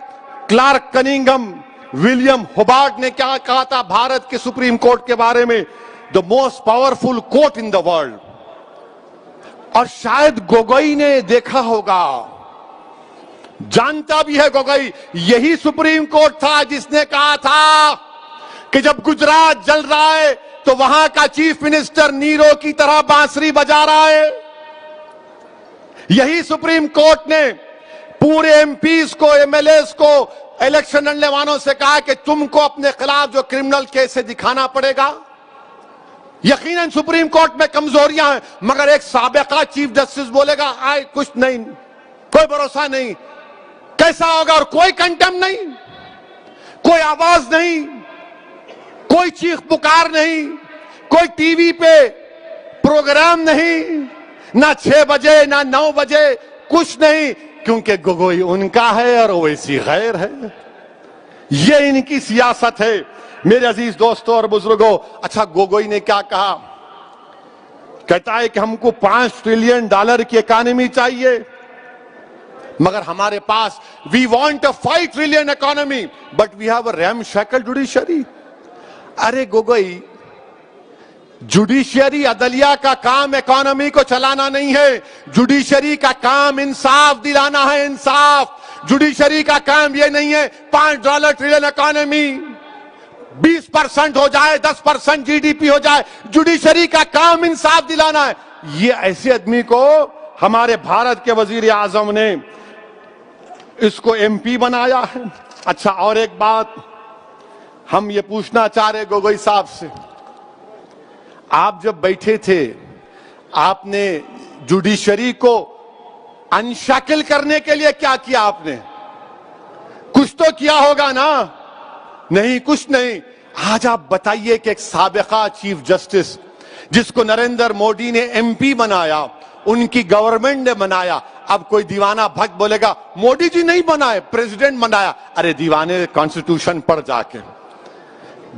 Clark Cunningham William Hobart نے کیا کہا تھا بھارت کے سپریم کورٹ کے بارے میں؟ The most powerful court in the world. اور شاید گوگوئی نے دیکھا ہوگا، جانتا بھی ہے گوگوئی، یہی سپریم کورٹ تھا جس نے کہا تھا کہ جب گجرات جل رہا ہے تو وہاں کا چیف منسٹر نیرو کی طرح بانسری بجا رہا ہے۔ یہی سپریم کورٹ نے پورے ایم پیز کو، ایم ایل ایز کو، الیکشن لڑنے والوں سے کہا کہ تم کو اپنے خلاف جو کرمنل کیس ہے دکھانا پڑے گا۔ یقیناً سپریم کورٹ میں کمزوریاں ہیں، مگر ایک سابقہ چیف جسٹس بولے گا کچھ نہیں، کوئی بھروسہ نہیں، کیسا ہوگا؟ اور کوئی کنٹیم نہیں، کوئی آواز نہیں، کوئی چیخ پکار نہیں، کوئی ٹی وی پہ پروگرام نہیں، نہ 6 بجے نہ 9 بجے، کچھ نہیں، کیونکہ گوگوئی ان کا ہے اور ویسی غیر ہے۔ یہ ان کی سیاست ہے میرے عزیز دوستوں اور بزرگوں۔ اچھا گوگوئی نے کیا کہا؟ کہتا ہے کہ ہم کو $5 ٹریلین کی اکانومی چاہیے، مگر ہمارے پاس we want a 5 trillion economy but we have a ramshackle judiciary۔ Array Gogoi, judiciary عدلیہ کا کام اکانومی کو چلانا نہیں ہے، جوڈیشری کا کام انصاف دلانا ہے، انصاف۔ جوڈیشری کا کام یہ نہیں ہے $5 ٹریلین اکانومی 20% ہو جائے، 10% جی ڈی پی ہو جائے، جوڈیشری کا کام انصاف دلانا ہے۔ یہ ایسے آدمی کو ہمارے بھارت کے وزیر اعظم نے اس کو ایم پی بنایا ہے۔ اچھا اور ایک بات ہم یہ پوچھنا چاہ رہے گوگوئی صاحب سے، آپ جب بیٹھے تھے آپ نے جوڈیشری کو انشیکل کرنے کے لیے کیا کیا؟ آپ نے کچھ تو کیا ہوگا نا؟ نہیں، کچھ نہیں۔ آج آپ بتائیے کہ ایک سابقہ چیف جسٹس جس کو نریندر مودی نے ایم پی بنایا، ان کی گورنمنٹ نے بنایا، اب کوئی دیوانہ بھگ بولے گا مودی جی نہیں بنائے, پریزیڈنٹ بنایا. ارے دیوانے, کانسٹیٹیوشن پڑھ جا کے.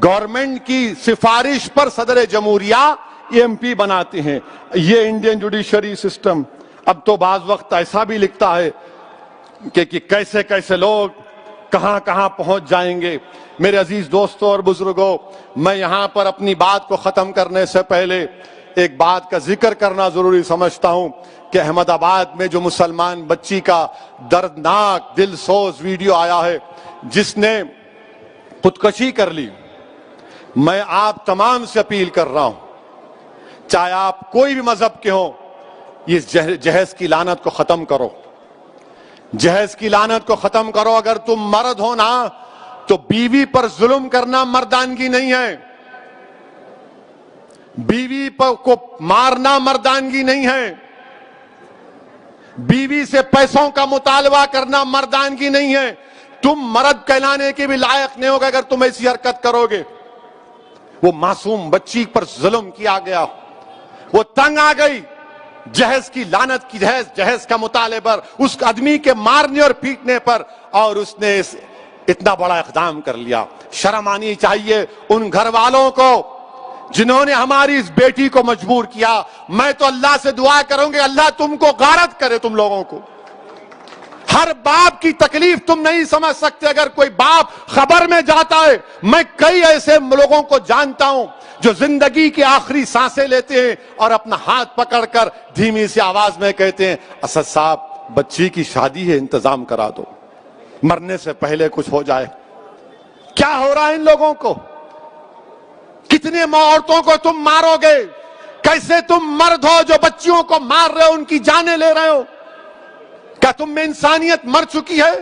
گورنمنٹ کی سفارش پر صدر جمہوریہ ایم پی بناتے ہیں. یہ انڈین جوڈیشری سسٹم. اب تو بعض وقت ایسا بھی لکھتا ہے کہ کیسے کیسے لوگ کہاں کہاں پہنچ جائیں گے. میرے عزیز دوستوں اور بزرگوں, میں یہاں پر اپنی بات کو ختم کرنے سے پہلے ایک بات کا ذکر کرنا ضروری سمجھتا ہوں کہ احمد آباد میں جو مسلمان بچی کا دردناک دل سوز ویڈیو آیا ہے جس نے خودکشی کر لی, میں آپ تمام سے اپیل کر رہا ہوں, چاہے آپ کوئی بھی مذہب کے ہوں, یہ جہیز کی لعنت کو ختم کرو. جہیز کی لعنت کو ختم کرو. اگر تم مرد ہو نا تو بیوی پر ظلم کرنا مردانگی نہیں ہے, بیوی کو مارنا مردانگی نہیں ہے, بیوی سے پیسوں کا مطالبہ کرنا مردانگی نہیں ہے. تم مرد کہلانے کے بھی لائق نہیں ہوگا اگر تم ایسی حرکت کرو گے. وہ معصوم بچی پر ظلم کیا گیا, وہ تنگ آ گئی جہیز کی لعنت کی, جہیز کا مطالبے پر, اس آدمی کے مارنے اور پیٹنے پر, اور اس نے اتنا بڑا اقدام کر لیا. شرم آنی چاہیے ان گھر والوں کو جنہوں نے ہماری اس بیٹی کو مجبور کیا. میں تو اللہ سے دعا کروں گی اللہ تم کو غارت کرے. تم لوگوں کو ہر باپ کی تکلیف تم نہیں سمجھ سکتے. اگر کوئی باپ خبر میں جاتا ہے, میں کئی ایسے لوگوں کو جانتا ہوں جو زندگی کی آخری سانسیں لیتے ہیں اور اپنا ہاتھ پکڑ کر دھیمی سی آواز میں کہتے ہیں اسد صاحب بچی کی شادی ہے, انتظام کرا دو, مرنے سے پہلے کچھ ہو جائے. کیا ہو رہا ہے ان لوگوں کو؟ کتنے عورتوں کو تم مارو گے؟ کیسے تم مرد ہو جو بچیوں کو مار رہے ہو, ان کی جانیں لے رہے ہو؟ کیا تم میں انسانیت مر چکی ہے؟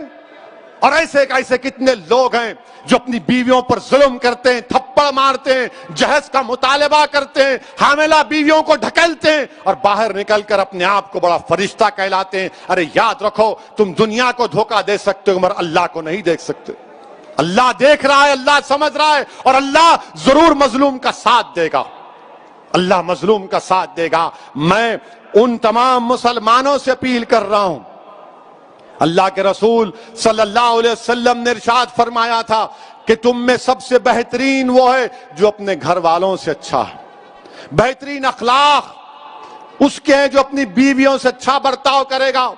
اور ایسے کتنے لوگ ہیں جو اپنی بیویوں پر ظلم کرتے ہیں, تھپڑ مارتے ہیں, جہیز کا مطالبہ کرتے ہیں, حاملہ بیویوں کو ڈھکیلتے ہیں اور باہر نکل کر اپنے آپ کو بڑا فرشتہ کہلاتے ہیں. ارے یاد رکھو تم دنیا کو دھوکہ دے سکتے ہو مگر اللہ کو نہیں دیکھ سکتے. اللہ دیکھ رہا ہے, اللہ سمجھ رہا ہے, اور اللہ ضرور مظلوم کا ساتھ دے گا. اللہ مظلوم کا ساتھ دے گا. میں ان تمام مسلمانوں سے اپیل کر رہا ہوں, اللہ کے رسول صلی اللہ علیہ وسلم نے ارشاد فرمایا تھا کہ تم میں سب سے بہترین وہ ہے جو اپنے گھر والوں سے اچھا ہے. بہترین اخلاق اس کے ہیں جو اپنی بیویوں سے اچھا برتاؤ کرے گا.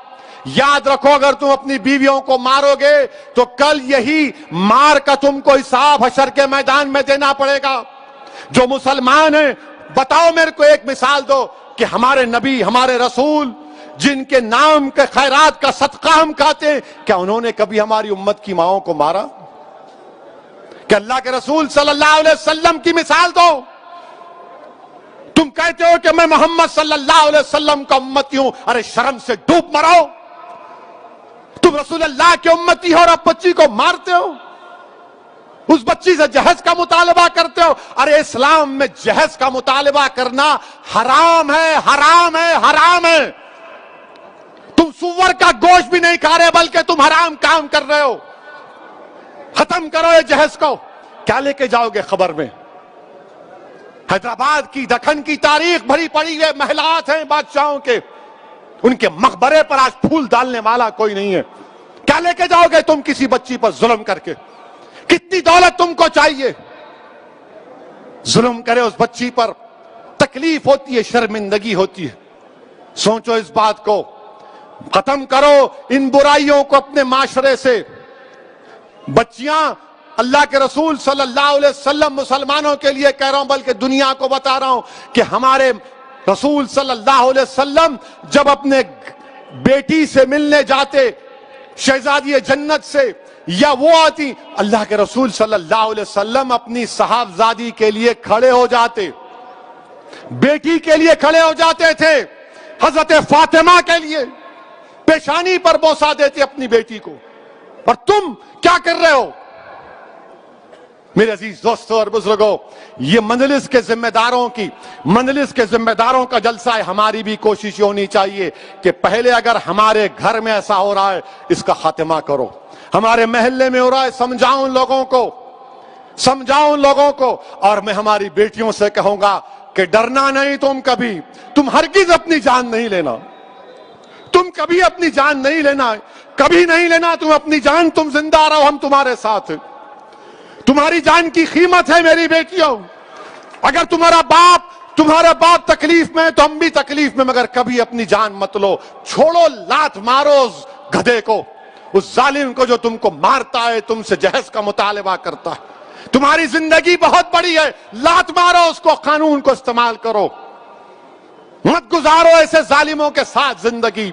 یاد رکھو اگر تم اپنی بیویوں کو مارو گے تو کل یہی مار کا تم کو حساب حشر کے میدان میں دینا پڑے گا. جو مسلمان ہیں بتاؤ میرے کو ایک مثال دو کہ ہمارے نبی ہمارے رسول جن کے نام کے خیرات کا صدقہ ہم کھاتے ہیں, کیا انہوں نے کبھی ہماری امت کی ماؤں کو مارا؟ کہ اللہ کے رسول صلی اللہ علیہ وسلم کی مثال دو. تم کہتے ہو کہ میں محمد صلی اللہ علیہ وسلم کا امتی ہوں, ارے شرم سے ڈوب مرو. تم رسول اللہ کے امتی ہو اور اب بچی کو مارتے ہو, اس بچی سے جہیز کا مطالبہ کرتے ہو. ارے اسلام میں جہیز کا مطالبہ کرنا حرام ہے, حرام ہے, حرام ہے. تم سور کا گوشت بھی نہیں کھا رہے بلکہ تم حرام کام کر رہے ہو. ختم کرو یہ جہیز کو. کیا لے کے جاؤ گے خبر میں؟ حیدرآباد کی دکن کی تاریخ بھری پڑی ہوئے محلات ہیں بادشاہوں کے, ان کے مقبرے پر آج پھول ڈالنے والا کوئی نہیں ہے. کیا لے کے جاؤ گے تم کسی بچی پر ظلم کر کے؟ کتنی دولت تم کو چاہیے؟ ظلم کرے اس بچی پر, تکلیف ہوتی ہے, شرمندگی ہوتی ہے. سوچو اس بات کو, ختم کرو ان برائیوں کو اپنے معاشرے سے. بچیاں اللہ کے رسول صلی اللہ علیہ وسلم مسلمانوں کے لیے کہہ رہا ہوں بلکہ دنیا کو بتا رہا ہوں کہ ہمارے رسول صلی اللہ علیہ وسلم جب اپنے بیٹی سے ملنے جاتے شہزادی جنت سے یا وہ آتی, اللہ کے رسول صلی اللہ علیہ وسلم اپنی صاحبزادی کے لیے کھڑے ہو جاتے, بیٹی کے لیے کھڑے ہو جاتے تھے. حضرت فاطمہ کے لیے پیشانی پر بوسہ دیتے اپنی بیٹی کو. اور تم کیا کر رہے ہو؟ میرے عزیز دوستوں اور بزرگوں, یہ مجلس کے ذمہ داروں کا جلسہ ہے. ہماری بھی کوشش ہونی چاہیے کہ پہلے اگر ہمارے گھر میں ایسا ہو رہا ہے اس کا خاتمہ کرو. ہمارے محلے میں ہو رہا ہے سمجھاؤ ان لوگوں کو. اور میں ہماری بیٹیوں سے کہوں گا کہ ڈرنا نہیں تم کبھی, تم ہرگز اپنی جان نہیں لینا. تم کبھی اپنی جان نہیں لینا، کبھی نہیں لینا تم اپنی جان، تم زندہ رہو، ہم تمہارے ساتھ ہیں۔ تمہاری جان کی قیمت ہے میری بیٹیوں، اگر تمہارا باپ تکلیف میں تو ہم بھی تکلیف میں، مگر کبھی اپنی جان مت لو۔ چھوڑو، لات مارو اس گدھے کو، اس ظالم کو جو تم کو مارتا ہے، تم سے جہیز کا مطالبہ کرتا ہے۔ تمہاری زندگی بہت بڑی ہے، لات مارو اس کو، قانون کو استعمال کرو، مت گزارو ایسے ظالموں کے ساتھ زندگی۔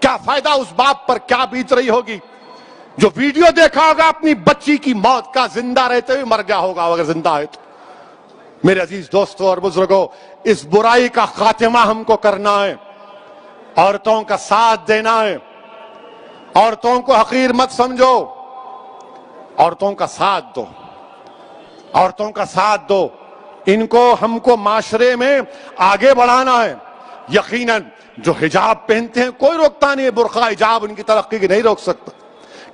کیا فائدہ اس باپ پر، کیا بیت رہی ہوگی جو ویڈیو دیکھا ہوگا اپنی بچی کی موت کا، زندہ رہتے ہوئے مر گیا ہوگا اگر زندہ ہے تو۔ میرے عزیز دوستوں اور بزرگوں، اس برائی کا خاتمہ ہم کو کرنا ہے، عورتوں کا ساتھ دینا ہے، عورتوں کو حقیر مت سمجھو، عورتوں کا ساتھ دو، عورتوں کا ساتھ دو، ان کو ہم کو معاشرے میں آگے بڑھانا ہے۔ یقیناً جو حجاب پہنتے ہیں کوئی روکتا نہیں ہے، برقع حجاب ان کی ترقی کی نہیں روک سکتا۔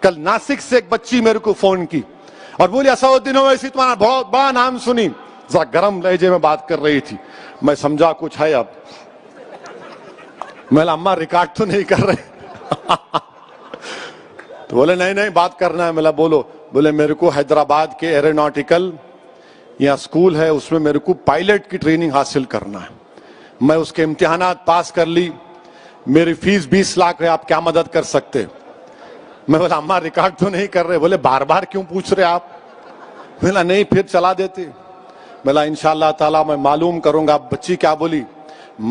کل ناسک سے ایک بچی میرے کو فون کی اور بولی اسدالدین اویسی تمہارا بہت بڑا نام سنی، ذرا گرم لہجے میں بات کر رہی تھی، میں سمجھا کچھ ہے اب، میں اماں ریکارڈ تو نہیں کر رہے تو بولے نہیں بات کرنا ہے، میں بولو، بولے میرے کو حیدرآباد کے ایروناٹیکل یا اسکول ہے اس میں میرے کو پائلٹ کی ٹریننگ حاصل کرنا ہے، میں اس کے امتحانات پاس کر لی، میری فیس 20 لاکھ ہے، آپ کیا مدد کر سکتے؟ میں بولا اماں ریکارڈ تو نہیں کر رہے، بولے بار بار کیوں پوچھ رہے آپ؟ میں بولا نہیں پھر چلا دیتے، میں بولا انشاءاللہ تعالیٰ میں معلوم کروں گا۔ بچی کیا بولی؟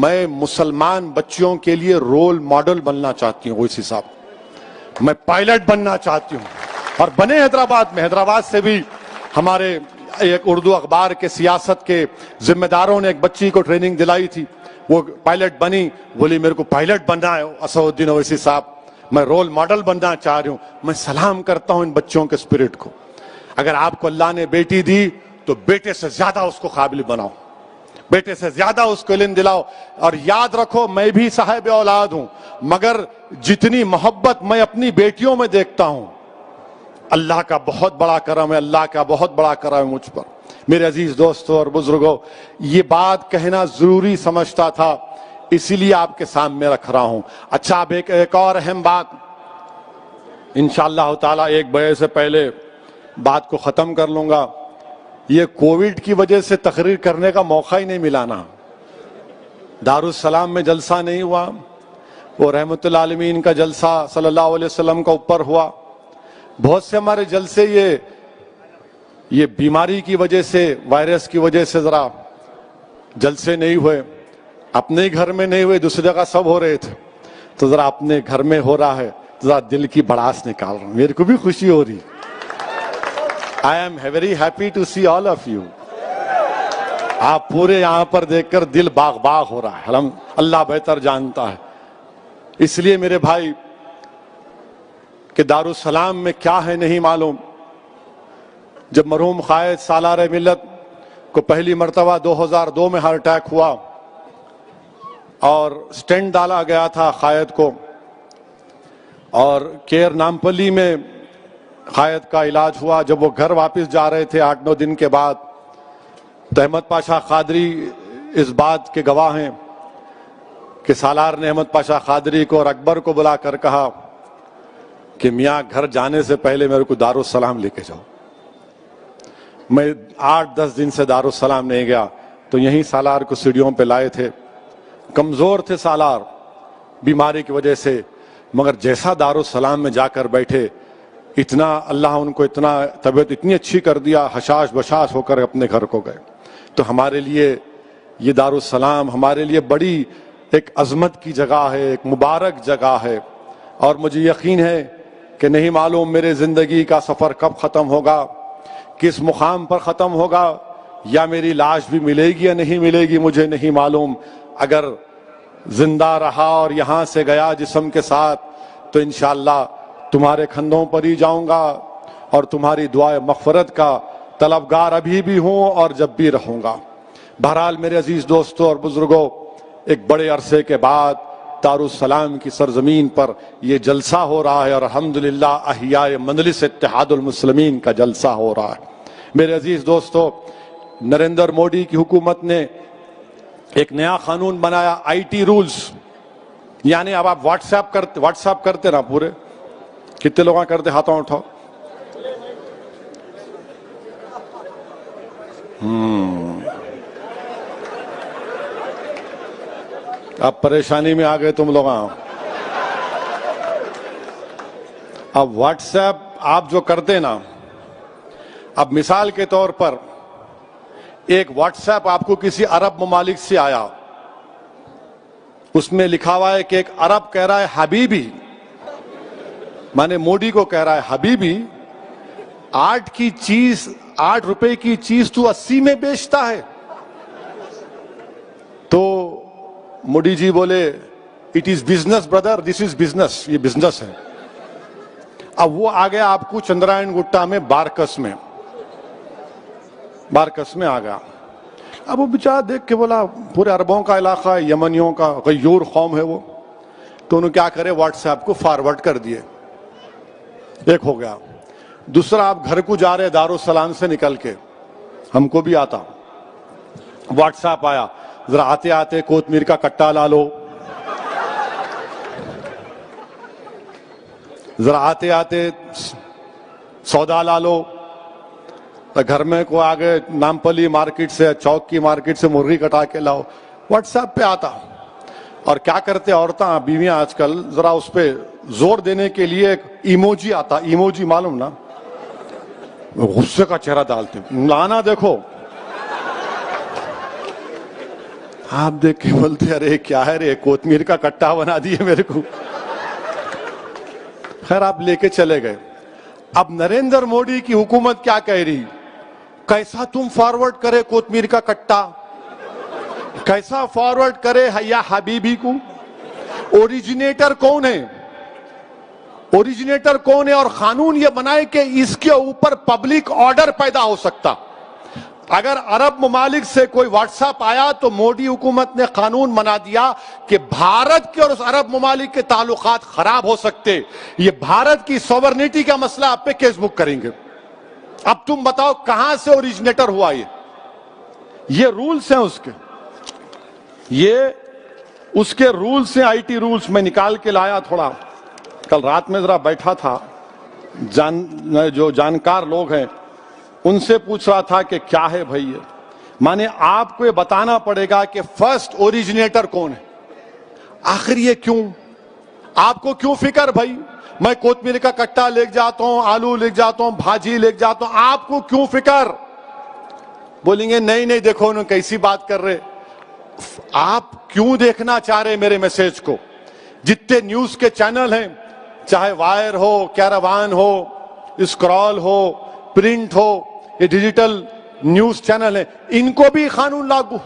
میں مسلمان بچیوں کے لیے رول ماڈل بننا چاہتی ہوں، اویسی صاحب میں پائلٹ بننا چاہتی ہوں، اور بنے حیدرآباد میں، حیدرآباد سے بھی ہمارے ایک اردو اخبار کے سیاست کے ذمہ داروں نے ایک بچی کو ٹریننگ دلائی تھی، وہ پائلٹ بنی، بولی میرے کو پائلٹ بننا ہے اسدالدین اویسی صاحب، میں رول ماڈل بننا چاہ رہی ہوں۔ میں سلام کرتا ہوں ان بچوں کے اسپرٹ کو۔ اگر آپ کو اللہ نے بیٹی دی تو بیٹے سے زیادہ اس کو قابل بناؤ، بیٹے سے زیادہ اس کو علم دلاؤ، اور یاد رکھو میں بھی صاحب اولاد ہوں، مگر جتنی محبت میں اپنی بیٹیوں میں دیکھتا ہوں، اللہ کا بہت بڑا کرم ہے، اللہ کا بہت بڑا کرم ہے مجھ پر۔ میرے عزیز دوستوں اور بزرگوں، یہ بات کہنا ضروری سمجھتا تھا، اسی لیے آپ کے سامنے رکھ رہا ہوں۔ اچھا، اب ایک اور اہم بات، انشاءاللہ تعالیٰ 1 بجے سے پہلے بات کو ختم کر لوں گا۔ یہ کووڈ کی وجہ سے تقریر کرنے کا موقع ہی نہیں ملانا، دارالسلام میں جلسہ نہیں ہوا، وہ رحمت اللہ عالمین کا جلسہ صلی اللہ علیہ وسلم کا اوپر ہوا، بہت سے ہمارے جلسے یہ بیماری کی وجہ سے، وائرس کی وجہ سے ذرا جلسے نہیں ہوئے، اپنے گھر میں نہیں ہوئے، دوسری جگہ سب ہو رہے تھے، تو ذرا اپنے گھر میں ہو رہا ہے، ذرا دل کی بڑاس نکال رہا ہوں، میرے کو بھی خوشی ہو رہی۔ I am very happy to see all of you۔ آپ پورے یہاں پر دیکھ کر دل باغ باغ ہو رہا ہے، اللہ بہتر جانتا ہے۔ اس لیے میرے بھائی کہ دارالسلام میں کیا ہے نہیں معلوم۔ جب مرحوم قائد سالار ملت کو پہلی مرتبہ 2002 میں ہارٹ اٹیک ہوا اور سٹینٹ ڈالا گیا تھا قائد کو، اور کیر نامپلی میں قائد کا علاج ہوا، جب وہ گھر واپس جا رہے تھے 8-9 دن کے بعد، تو احمد پاشا قادری اس بات کے گواہ ہیں کہ سالار نے احمد پاشا قادری کو اور اکبر کو بلا کر کہا کہ میاں گھر جانے سے پہلے میرے کو دارالسلام لے کے جاؤ۔ میں 8-10 دن سے دارالسلام نہیں گیا، تو یہیں سالار کو سیڑھیوں پہ لائے تھے، کمزور تھے سالار بیماری کی وجہ سے، مگر جیسا دارالسلام میں جا کر بیٹھے، اتنا اللہ ان کو اتنا طبیعت اتنی اچھی کر دیا، حشاش بشاش ہو کر اپنے گھر کو گئے۔ تو ہمارے لیے یہ دارالسلام ہمارے لیے بڑی ایک عظمت کی جگہ ہے، ایک مبارک جگہ ہے، اور مجھے یقین ہے کہ نہیں معلوم میرے زندگی کا سفر کب ختم ہوگا، کس مقام پر ختم ہوگا، یا میری لاش بھی ملے گی یا نہیں ملے گی مجھے نہیں معلوم۔ اگر زندہ رہا اور یہاں سے گیا جسم کے ساتھ تو انشاءاللہ تمہارے کندھوں پر ہی جاؤں گا، اور تمہاری دعائے مغفرت کا طلبگار ابھی بھی ہوں اور جب بھی رہوں گا۔ بہرحال میرے عزیز دوستوں اور بزرگوں، ایک بڑے عرصے کے بعد دارالسلام کی سرزمین پر یہ جلسہ ہو رہا ہے، اور الحمدللہ احیاء مجلس اتحاد المسلمین کا جلسہ ہو رہا ہے۔ میرے عزیز دوستوں، نریندر مودی کی حکومت نے ایک نیا قانون بنایا، آئی ٹی رولز، یعنی اب آپ واٹس ایپ کرتے نا پورے, کتنے لوگ کرتے, ہاتھوں اٹھاؤ. اب پریشانی میں آ گئے تم لوگ. اب واٹس ایپ آپ جو کرتے نا, اب مثال کے طور پر ایک واٹس ایپ آپ کو کسی عرب ممالک سے آیا, اس میں لکھا ہوا ہے کہ ایک عرب کہہ رہا ہے حبیبی, مانے مودی کو کہہ رہا ہے حبیبی 8 روپے کی چیز تو 80 میں بیچتا ہے. تو مودی جی بولے it is business Brother, this is business, یہ بزنس ہے. اب وہ آ گیا آپ کو چندرائن گٹا میں بارکس میں آ گیا. اب وہ بیچارہ دیکھ کے بولا پورے عربوں کا علاقہ ہے, یمنیوں کا غیور قوم ہے وہ, تو انہوں کیا کرے واٹس ایپ کو فارورڈ کر دیے. ایک ہو گیا. دوسرا, آپ گھر کو جا رہے دارالسلام سے نکل کے, ہم کو بھی آتا, واٹس ایپ آیا, ذرا آتے آتے کوتمیر کا کٹا لا لو, ذرا آتے آتے سودا لا لو. گھر میں کو آگے نامپلی مارکیٹ سے, چوک کی مارکیٹ سے مرغی کٹا کے لاؤ. واٹس ایپ پہ آتا. اور کیا کرتے عورتیں بیویاں آج کل, ذرا اس پہ زور دینے کے لیے ایک ایموجی آتا, ایموجی معلوم نا, غصے کا چہرہ ڈالتے, لانا دیکھو. آپ دیکھ کے بولتے ارے کیا ہے رے, کوتمیر کا کٹا بنا دیے میرے کو. خیر آپ لے کے چلے گئے. اب نریندر مودی کی حکومت کیا کہہ رہی, کیسا تم فارورڈ کرے کوتمیر کا کٹا, کیسا فارورڈ کرے یا حبیبی کو. اوریجنیٹر کون ہے, اوریجنیٹر کون ہے, اور قانون یہ بنائے کہ اس کے اوپر پبلک آرڈر پیدا ہو سکتا. اگر عرب ممالک سے کوئی واٹس ایپ آیا تو مودی حکومت نے قانون بنا دیا کہ بھارت کے اور اس عرب ممالک کے تعلقات خراب ہو سکتے, یہ بھارت کی سوورنٹی کا مسئلہ آپ پہ کیس بک کریں گے. اب تم بتاؤ کہاں سے اوریجنیٹر ہوا یہ رولز ہیں اس کے, یہ اس کے رولز ہیں, آئی ٹی رولز. میں نکال کے لایا تھوڑا, کل رات میں ذرا بیٹھا تھا, جو جانکار لوگ ہیں ان سے پوچھ رہا تھا کہ کیا ہے بھائی یہ. مانے آپ کو یہ بتانا پڑے گا کہ فرسٹ اوریجنیٹر کون ہے. آخر یہ کیوں, آپ کو کیوں فکر بھائی, میں کوتمیر کا کٹا لے جاتا ہوں, آلو لے جاتا ہوں, بھاجی لے جاتا ہوں, آپ کو کیوں فکر. بولیں گے نہیں دیکھو انہوں کیسی بات کر رہے. آپ کیوں دیکھنا چاہ رہے میرے میسج کو. جتنے نیوز کے چینل ہیں, چاہے وائر ہو, کیراوان ہو, اسکرال ہو, پرنٹ ہو, یہ ڈیجیٹل نیوز چینل ہیں, ان کو بھی قانون لاگو.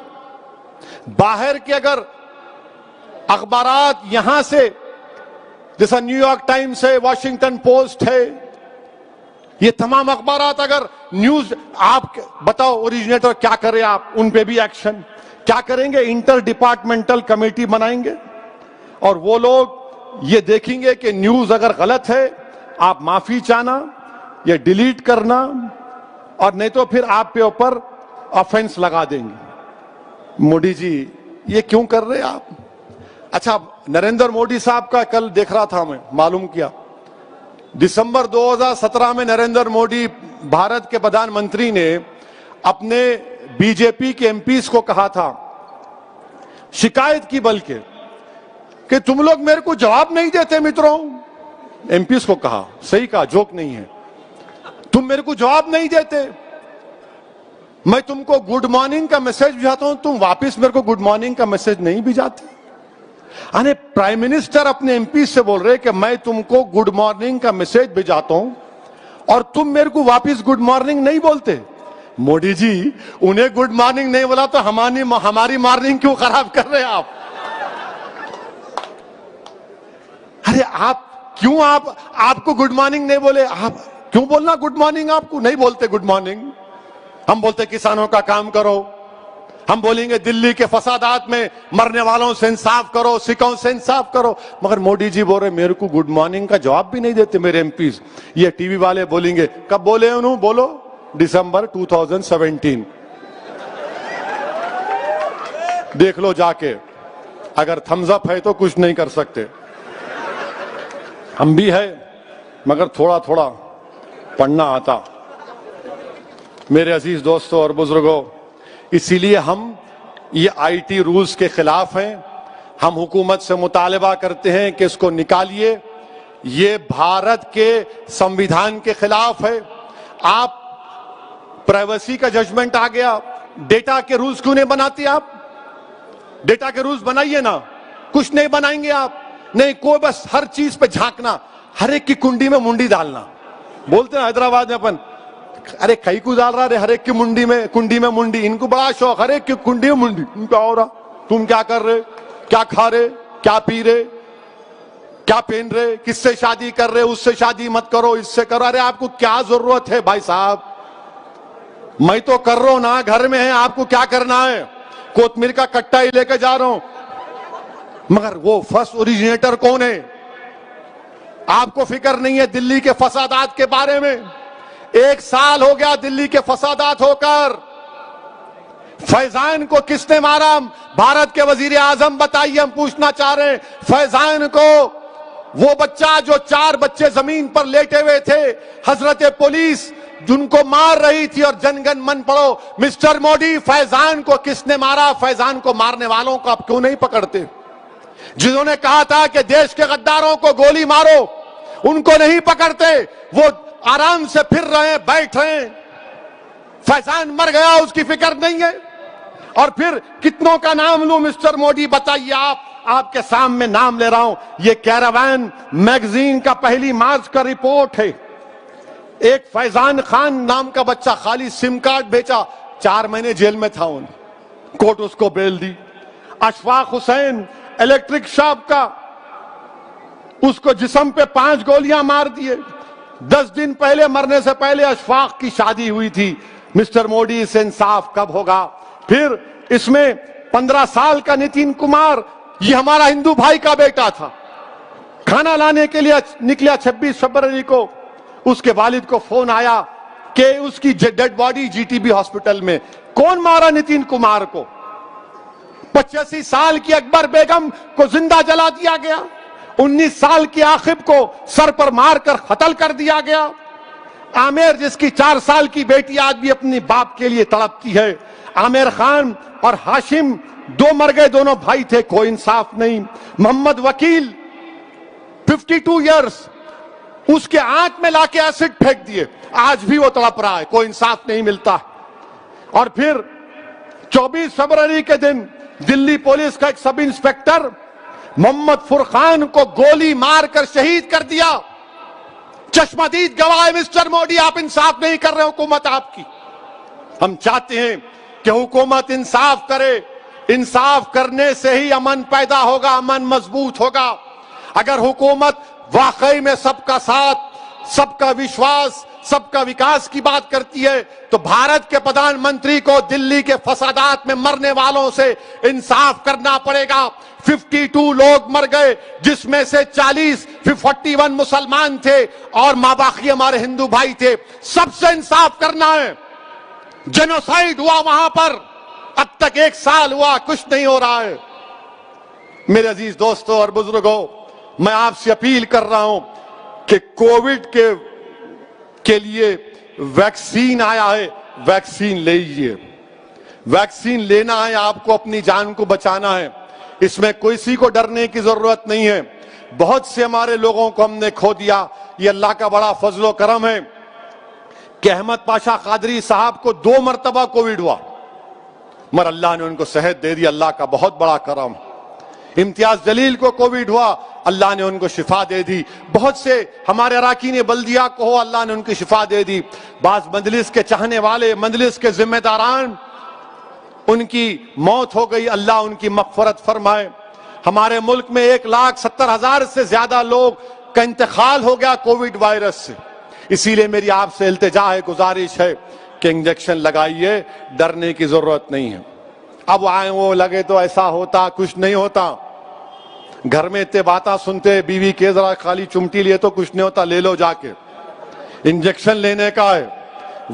باہر کے اگر اخبارات یہاں سے, جیسا نیو یارک ٹائمز ہے, واشنگٹن پوسٹ ہے, یہ تمام اخبارات اگر نیوز, آپ بتاؤ اوریجنیٹر کیا کرے, آپ ان پہ بھی ایکشن کیا کریں گے. انٹر ڈپارٹمنٹل کمیٹی بنائیں گے اور وہ لوگ یہ دیکھیں گے کہ نیوز اگر غلط ہے آپ معافی چاہنا یا ڈیلیٹ کرنا, اور نہیں تو پھر آپ پہ اوپر آفینس لگا دیں گے. مودی جی یہ کیوں کر رہے آپ. اچھا, نریندر مودی صاحب کا کل دیکھ رہا تھا, میں معلوم کیا, دسمبر 2017 میں نریندر مودی بھارت کے پردھان منتری نے اپنے بی جے پی کے ایم پیز کو کہا تھا, شکایت کی بلکہ, کہ تم لوگ میرے کو جواب نہیں دیتے متروں. ایم پیز کو کہا, صحیح کہا, جوک نہیں ہے, تم میرے کو جواب نہیں دیتے. میں تم کو گڈ مارننگ کا میسج بھیجاتا ہوں, تم واپس میرے کو گڈ مارننگ کا میسج نہیں بھیجاتے. یعنی پرائم منسٹر اپنے ایم پی سے بول رہے کہ میں تم کو گڈ مارننگ کا میسج بھیجاتا ہوں اور تم میرے کو واپس گڈ مارننگ نہیں بولتے. مودی جی انہیں گڈ مارننگ نہیں بولا تو ہماری مارننگ کیوں خراب کر رہے آپ. ارے آپ کیوں, آپ کو گڈ مارننگ نہیں بولے, آپ کیوں بولنا گڈ مارننگ, آپ کو نہیں بولتے گڈ مارننگ. ہم بولتے کسانوں کا کام کرو, ہم بولیں گے دلی کے فسادات میں مرنے والوں سے انصاف کرو, سکھوں سے انصاف کرو, مگر مودی جی بول رہے میرے کو گڈ مارننگ کا جواب بھی نہیں دیتے میرے ایم پیز. یہ ٹی وی والے بولیں گے, کب بولے انہوں, بولو دسمبر 2017, دیکھ لو جا کے. اگر تھمز اپ ہے تو کچھ نہیں کر سکتے. ہم بھی ہے مگر تھوڑا تھوڑا پڑھنا آتا. میرے عزیز دوستوں اور بزرگوں، اسی لیے ہم یہ آئی ٹی رولز کے خلاف ہیں. ہم حکومت سے مطالبہ کرتے ہیں کہ اس کو نکالیے. یہ بھارت کے سمویدھان کے خلاف ہے. آپ پرائیویسی کا ججمنٹ آ گیا، ڈیٹا کے رولز کیوں نہیں بناتے؟ آپ ڈیٹا کے رولز بنائیے نا. کچھ نہیں بنائیں گے آپ. نہیں، کوئی بس ہر چیز پہ جھانکنا، ہر ایک کی کنڈی میں منڈی ڈالنا. بولتے ہیں حیدرآباد میں اپن، ارے کئی کو ڈال رہا، ہر ایک کی منڈی میں کنڈی میں منڈی. ان کو بڑا شوق، ہر ایک کی کنڈی میں منڈی. تم کیا ہو رہا؟ تم کیا کر رہے؟ کیا کھا رہے؟ کیا پی رہے؟ کیا پہن رہے؟ کس سے شادی کر رہے؟ اس سے شادی مت کرو، اس سے کرو. ارے آپ کو کیا ضرورت ہے بھائی صاحب؟ میں تو کر رہا ہوں نا، گھر میں ہے. آپ کو کیا کرنا ہے؟ کوتمیر کا کٹا ہی لے کے جا رہا ہوں. مگر وہ فرسٹ اوریجنیٹر کون ہے؟ آپ کو فکر نہیں ہے دلی کے فسادات کے بارے میں. 1 سال ہو گیا دلی کے فسادات ہو کر. فیضان کو کس نے مارا؟ بھارت کے وزیر اعظم بتائیے. ہم پوچھنا چاہ رہے ہیں فیضان کو، وہ بچہ جو 4 بچے زمین پر لیٹے ہوئے تھے، حضرت پولیس جن کو مار رہی تھی اور جن گن من پڑھو. مسٹر مودی، فیضان کو کس نے مارا؟ فیضان کو مارنے والوں کو آپ کیوں نہیں پکڑتے؟ جنہوں نے کہا تھا کہ دیش کے غداروں کو گولی مارو، ان کو نہیں پکڑتے. وہ آرام سے پھر رہے ہیں، بیٹھ رہے ہیں. فیضان مر گیا، اس کی فکر نہیں ہے. اور پھر کتنوں کا نام لوں مسٹر مودی؟ بتائیے. آپ کے سامنے نام لے رہا ہوں. یہ کیراوان میگزین کا 1 مارچ کا رپورٹ ہے. ایک فیضان خان نام کا بچہ خالی سم کارڈ بیچا، 4 مہینے جیل میں تھا. کورٹ اس کو بیل دی. اشفاق حسین الیکٹرک شاپ کا، اس کو جسم پہ 5 گولیاں مار دیے. 10 دن پہلے مرنے سے پہلے اشفاق کی شادی ہوئی تھی. مسٹر مودی سے انصاف کب ہوگا؟ پھر اس میں 15 سال کا نتن کمار، یہ ہمارا ہندو بھائی کا بیٹا تھا. کھانا لانے کے لیے نکلا 26 فروری کو. اس کے والد کو فون آیا کہ اس کی dead body G T B hospital میں. کون مارا نتن کمار کو؟ 85 سال کی اکبر بیگم کو زندہ جلا دیا گیا. 19 سال کی عاقب کو سر پر مار کر قتل کر دیا گیا. عامر جس کی 4 سال کی بیٹی آج بھی اپنی باپ کے لیے تڑپتی ہے. عامر خان اور ہاشم 2 مر گئے، دونوں بھائی تھے، کوئی انصاف نہیں. محمد وکیل 52 ایئرز، اس کے آنکھ میں لا کے ایسڈ پھینک دیے، آج بھی وہ تڑپ رہا ہے، کوئی انصاف نہیں ملتا. اور پھر 24 فروری کے دن دلی پولیس کا ایک سب انسپیکٹر محمد فرقان کو گولی مار کر شہید کر دیا. چشمدید گواہ ہے مسٹر مودی، آپ انصاف نہیں کر رہے. حکومت آپ کی، ہم چاہتے ہیں کہ حکومت انصاف کرے. انصاف کرنے سے ہی امن پیدا ہوگا، امن مضبوط ہوگا. اگر حکومت واقعی میں سب کا ساتھ، سب کا وشواس، سب کا وکاس کی بات کرتی ہے تو بھارت کے پردھان منتری کو دلی کے فسادات میں مرنے والوں سے انصاف کرنا پڑے گا. 52 لوگ مر گئے، جس میں سے 41 مسلمان تھے اور ماباقی ہمارے ہندو بھائی تھے. سب سے انصاف کرنا ہے. جینوسائیڈ ہوا وہاں پر، اب تک 1 سال ہوا، کچھ نہیں ہو رہا ہے. میرے عزیز دوستوں اور بزرگوں، میں آپ سے اپیل کر رہا ہوں کہ کووڈ کے لیے ویکسین آیا ہے، ویکسین لیجئے. ویکسین لینا ہے، آپ کو اپنی جان کو بچانا ہے. اس میں کسی کو ڈرنے کی ضرورت نہیں ہے. بہت سے ہمارے لوگوں کو ہم نے کھو دیا. یہ اللہ کا بڑا فضل و کرم ہے کہ احمد پاشا قادری صاحب کو 2 مرتبہ کووڈ ہوا، مگر اللہ نے ان کو صحت دے دی، اللہ کا بہت بڑا کرم. امتیاز جلیل کو کووڈ ہوا، اللہ نے ان کو شفا دے دی. بہت سے ہمارے اراکین بلدیہ کو ہو، اللہ نے ان کی شفا دے دی. بعض مجلس کے چاہنے والے، مجلس کے ذمہ داران، ان کی موت ہو گئی، اللہ ان کی مغفرت فرمائے. ہمارے ملک میں 1,70,000 سے زیادہ لوگ کا انتقال ہو گیا کووڈ وائرس سے. اسی لیے میری آپ سے التجا ہے، گزارش ہے کہ انجیکشن لگائیے، ڈرنے کی ضرورت نہیں ہے. اب آئے وہ لگے تو ایسا ہوتا، کچھ نہیں ہوتا. گھر میں اتنے باتیں سنتے، بیوی کے ذرا خالی چمٹی لیے تو کچھ نہیں ہوتا، لے لو جا کے. انجیکشن لینے کا ہے،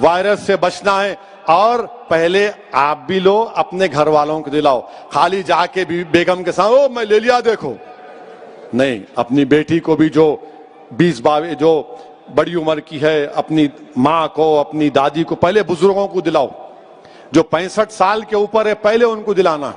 وائرس سے بچنا ہے. اور پہلے آپ بھی لو، اپنے گھر والوں کو دلاؤ. خالی جا کے بیگم کے ساتھ او میں لے لیا دیکھو نہیں، اپنی بیٹی کو بھی جو 20-22 جو بڑی عمر کی ہے، اپنی ماں کو، اپنی دادی کو، پہلے بزرگوں کو دلاؤ. جو 65 سال کے اوپر ہے پہلے ان کو دلانا،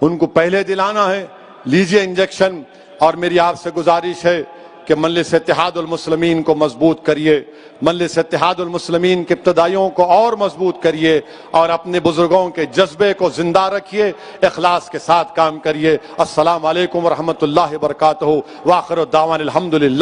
ان کو پہلے دلانا ہے. لیجئے انجیکشن. اور میری آپ سے گزارش ہے کہ مجلس اتحاد المسلمین کو مضبوط کریے، مجلس اتحاد المسلمین کے ابتدائیوں کو اور مضبوط کریے، اور اپنے بزرگوں کے جذبے کو زندہ رکھیے، اخلاص کے ساتھ کام کریے. السلام علیکم ورحمۃ اللہ وبرکاتہ. وآخر الدعوان الحمدللہ.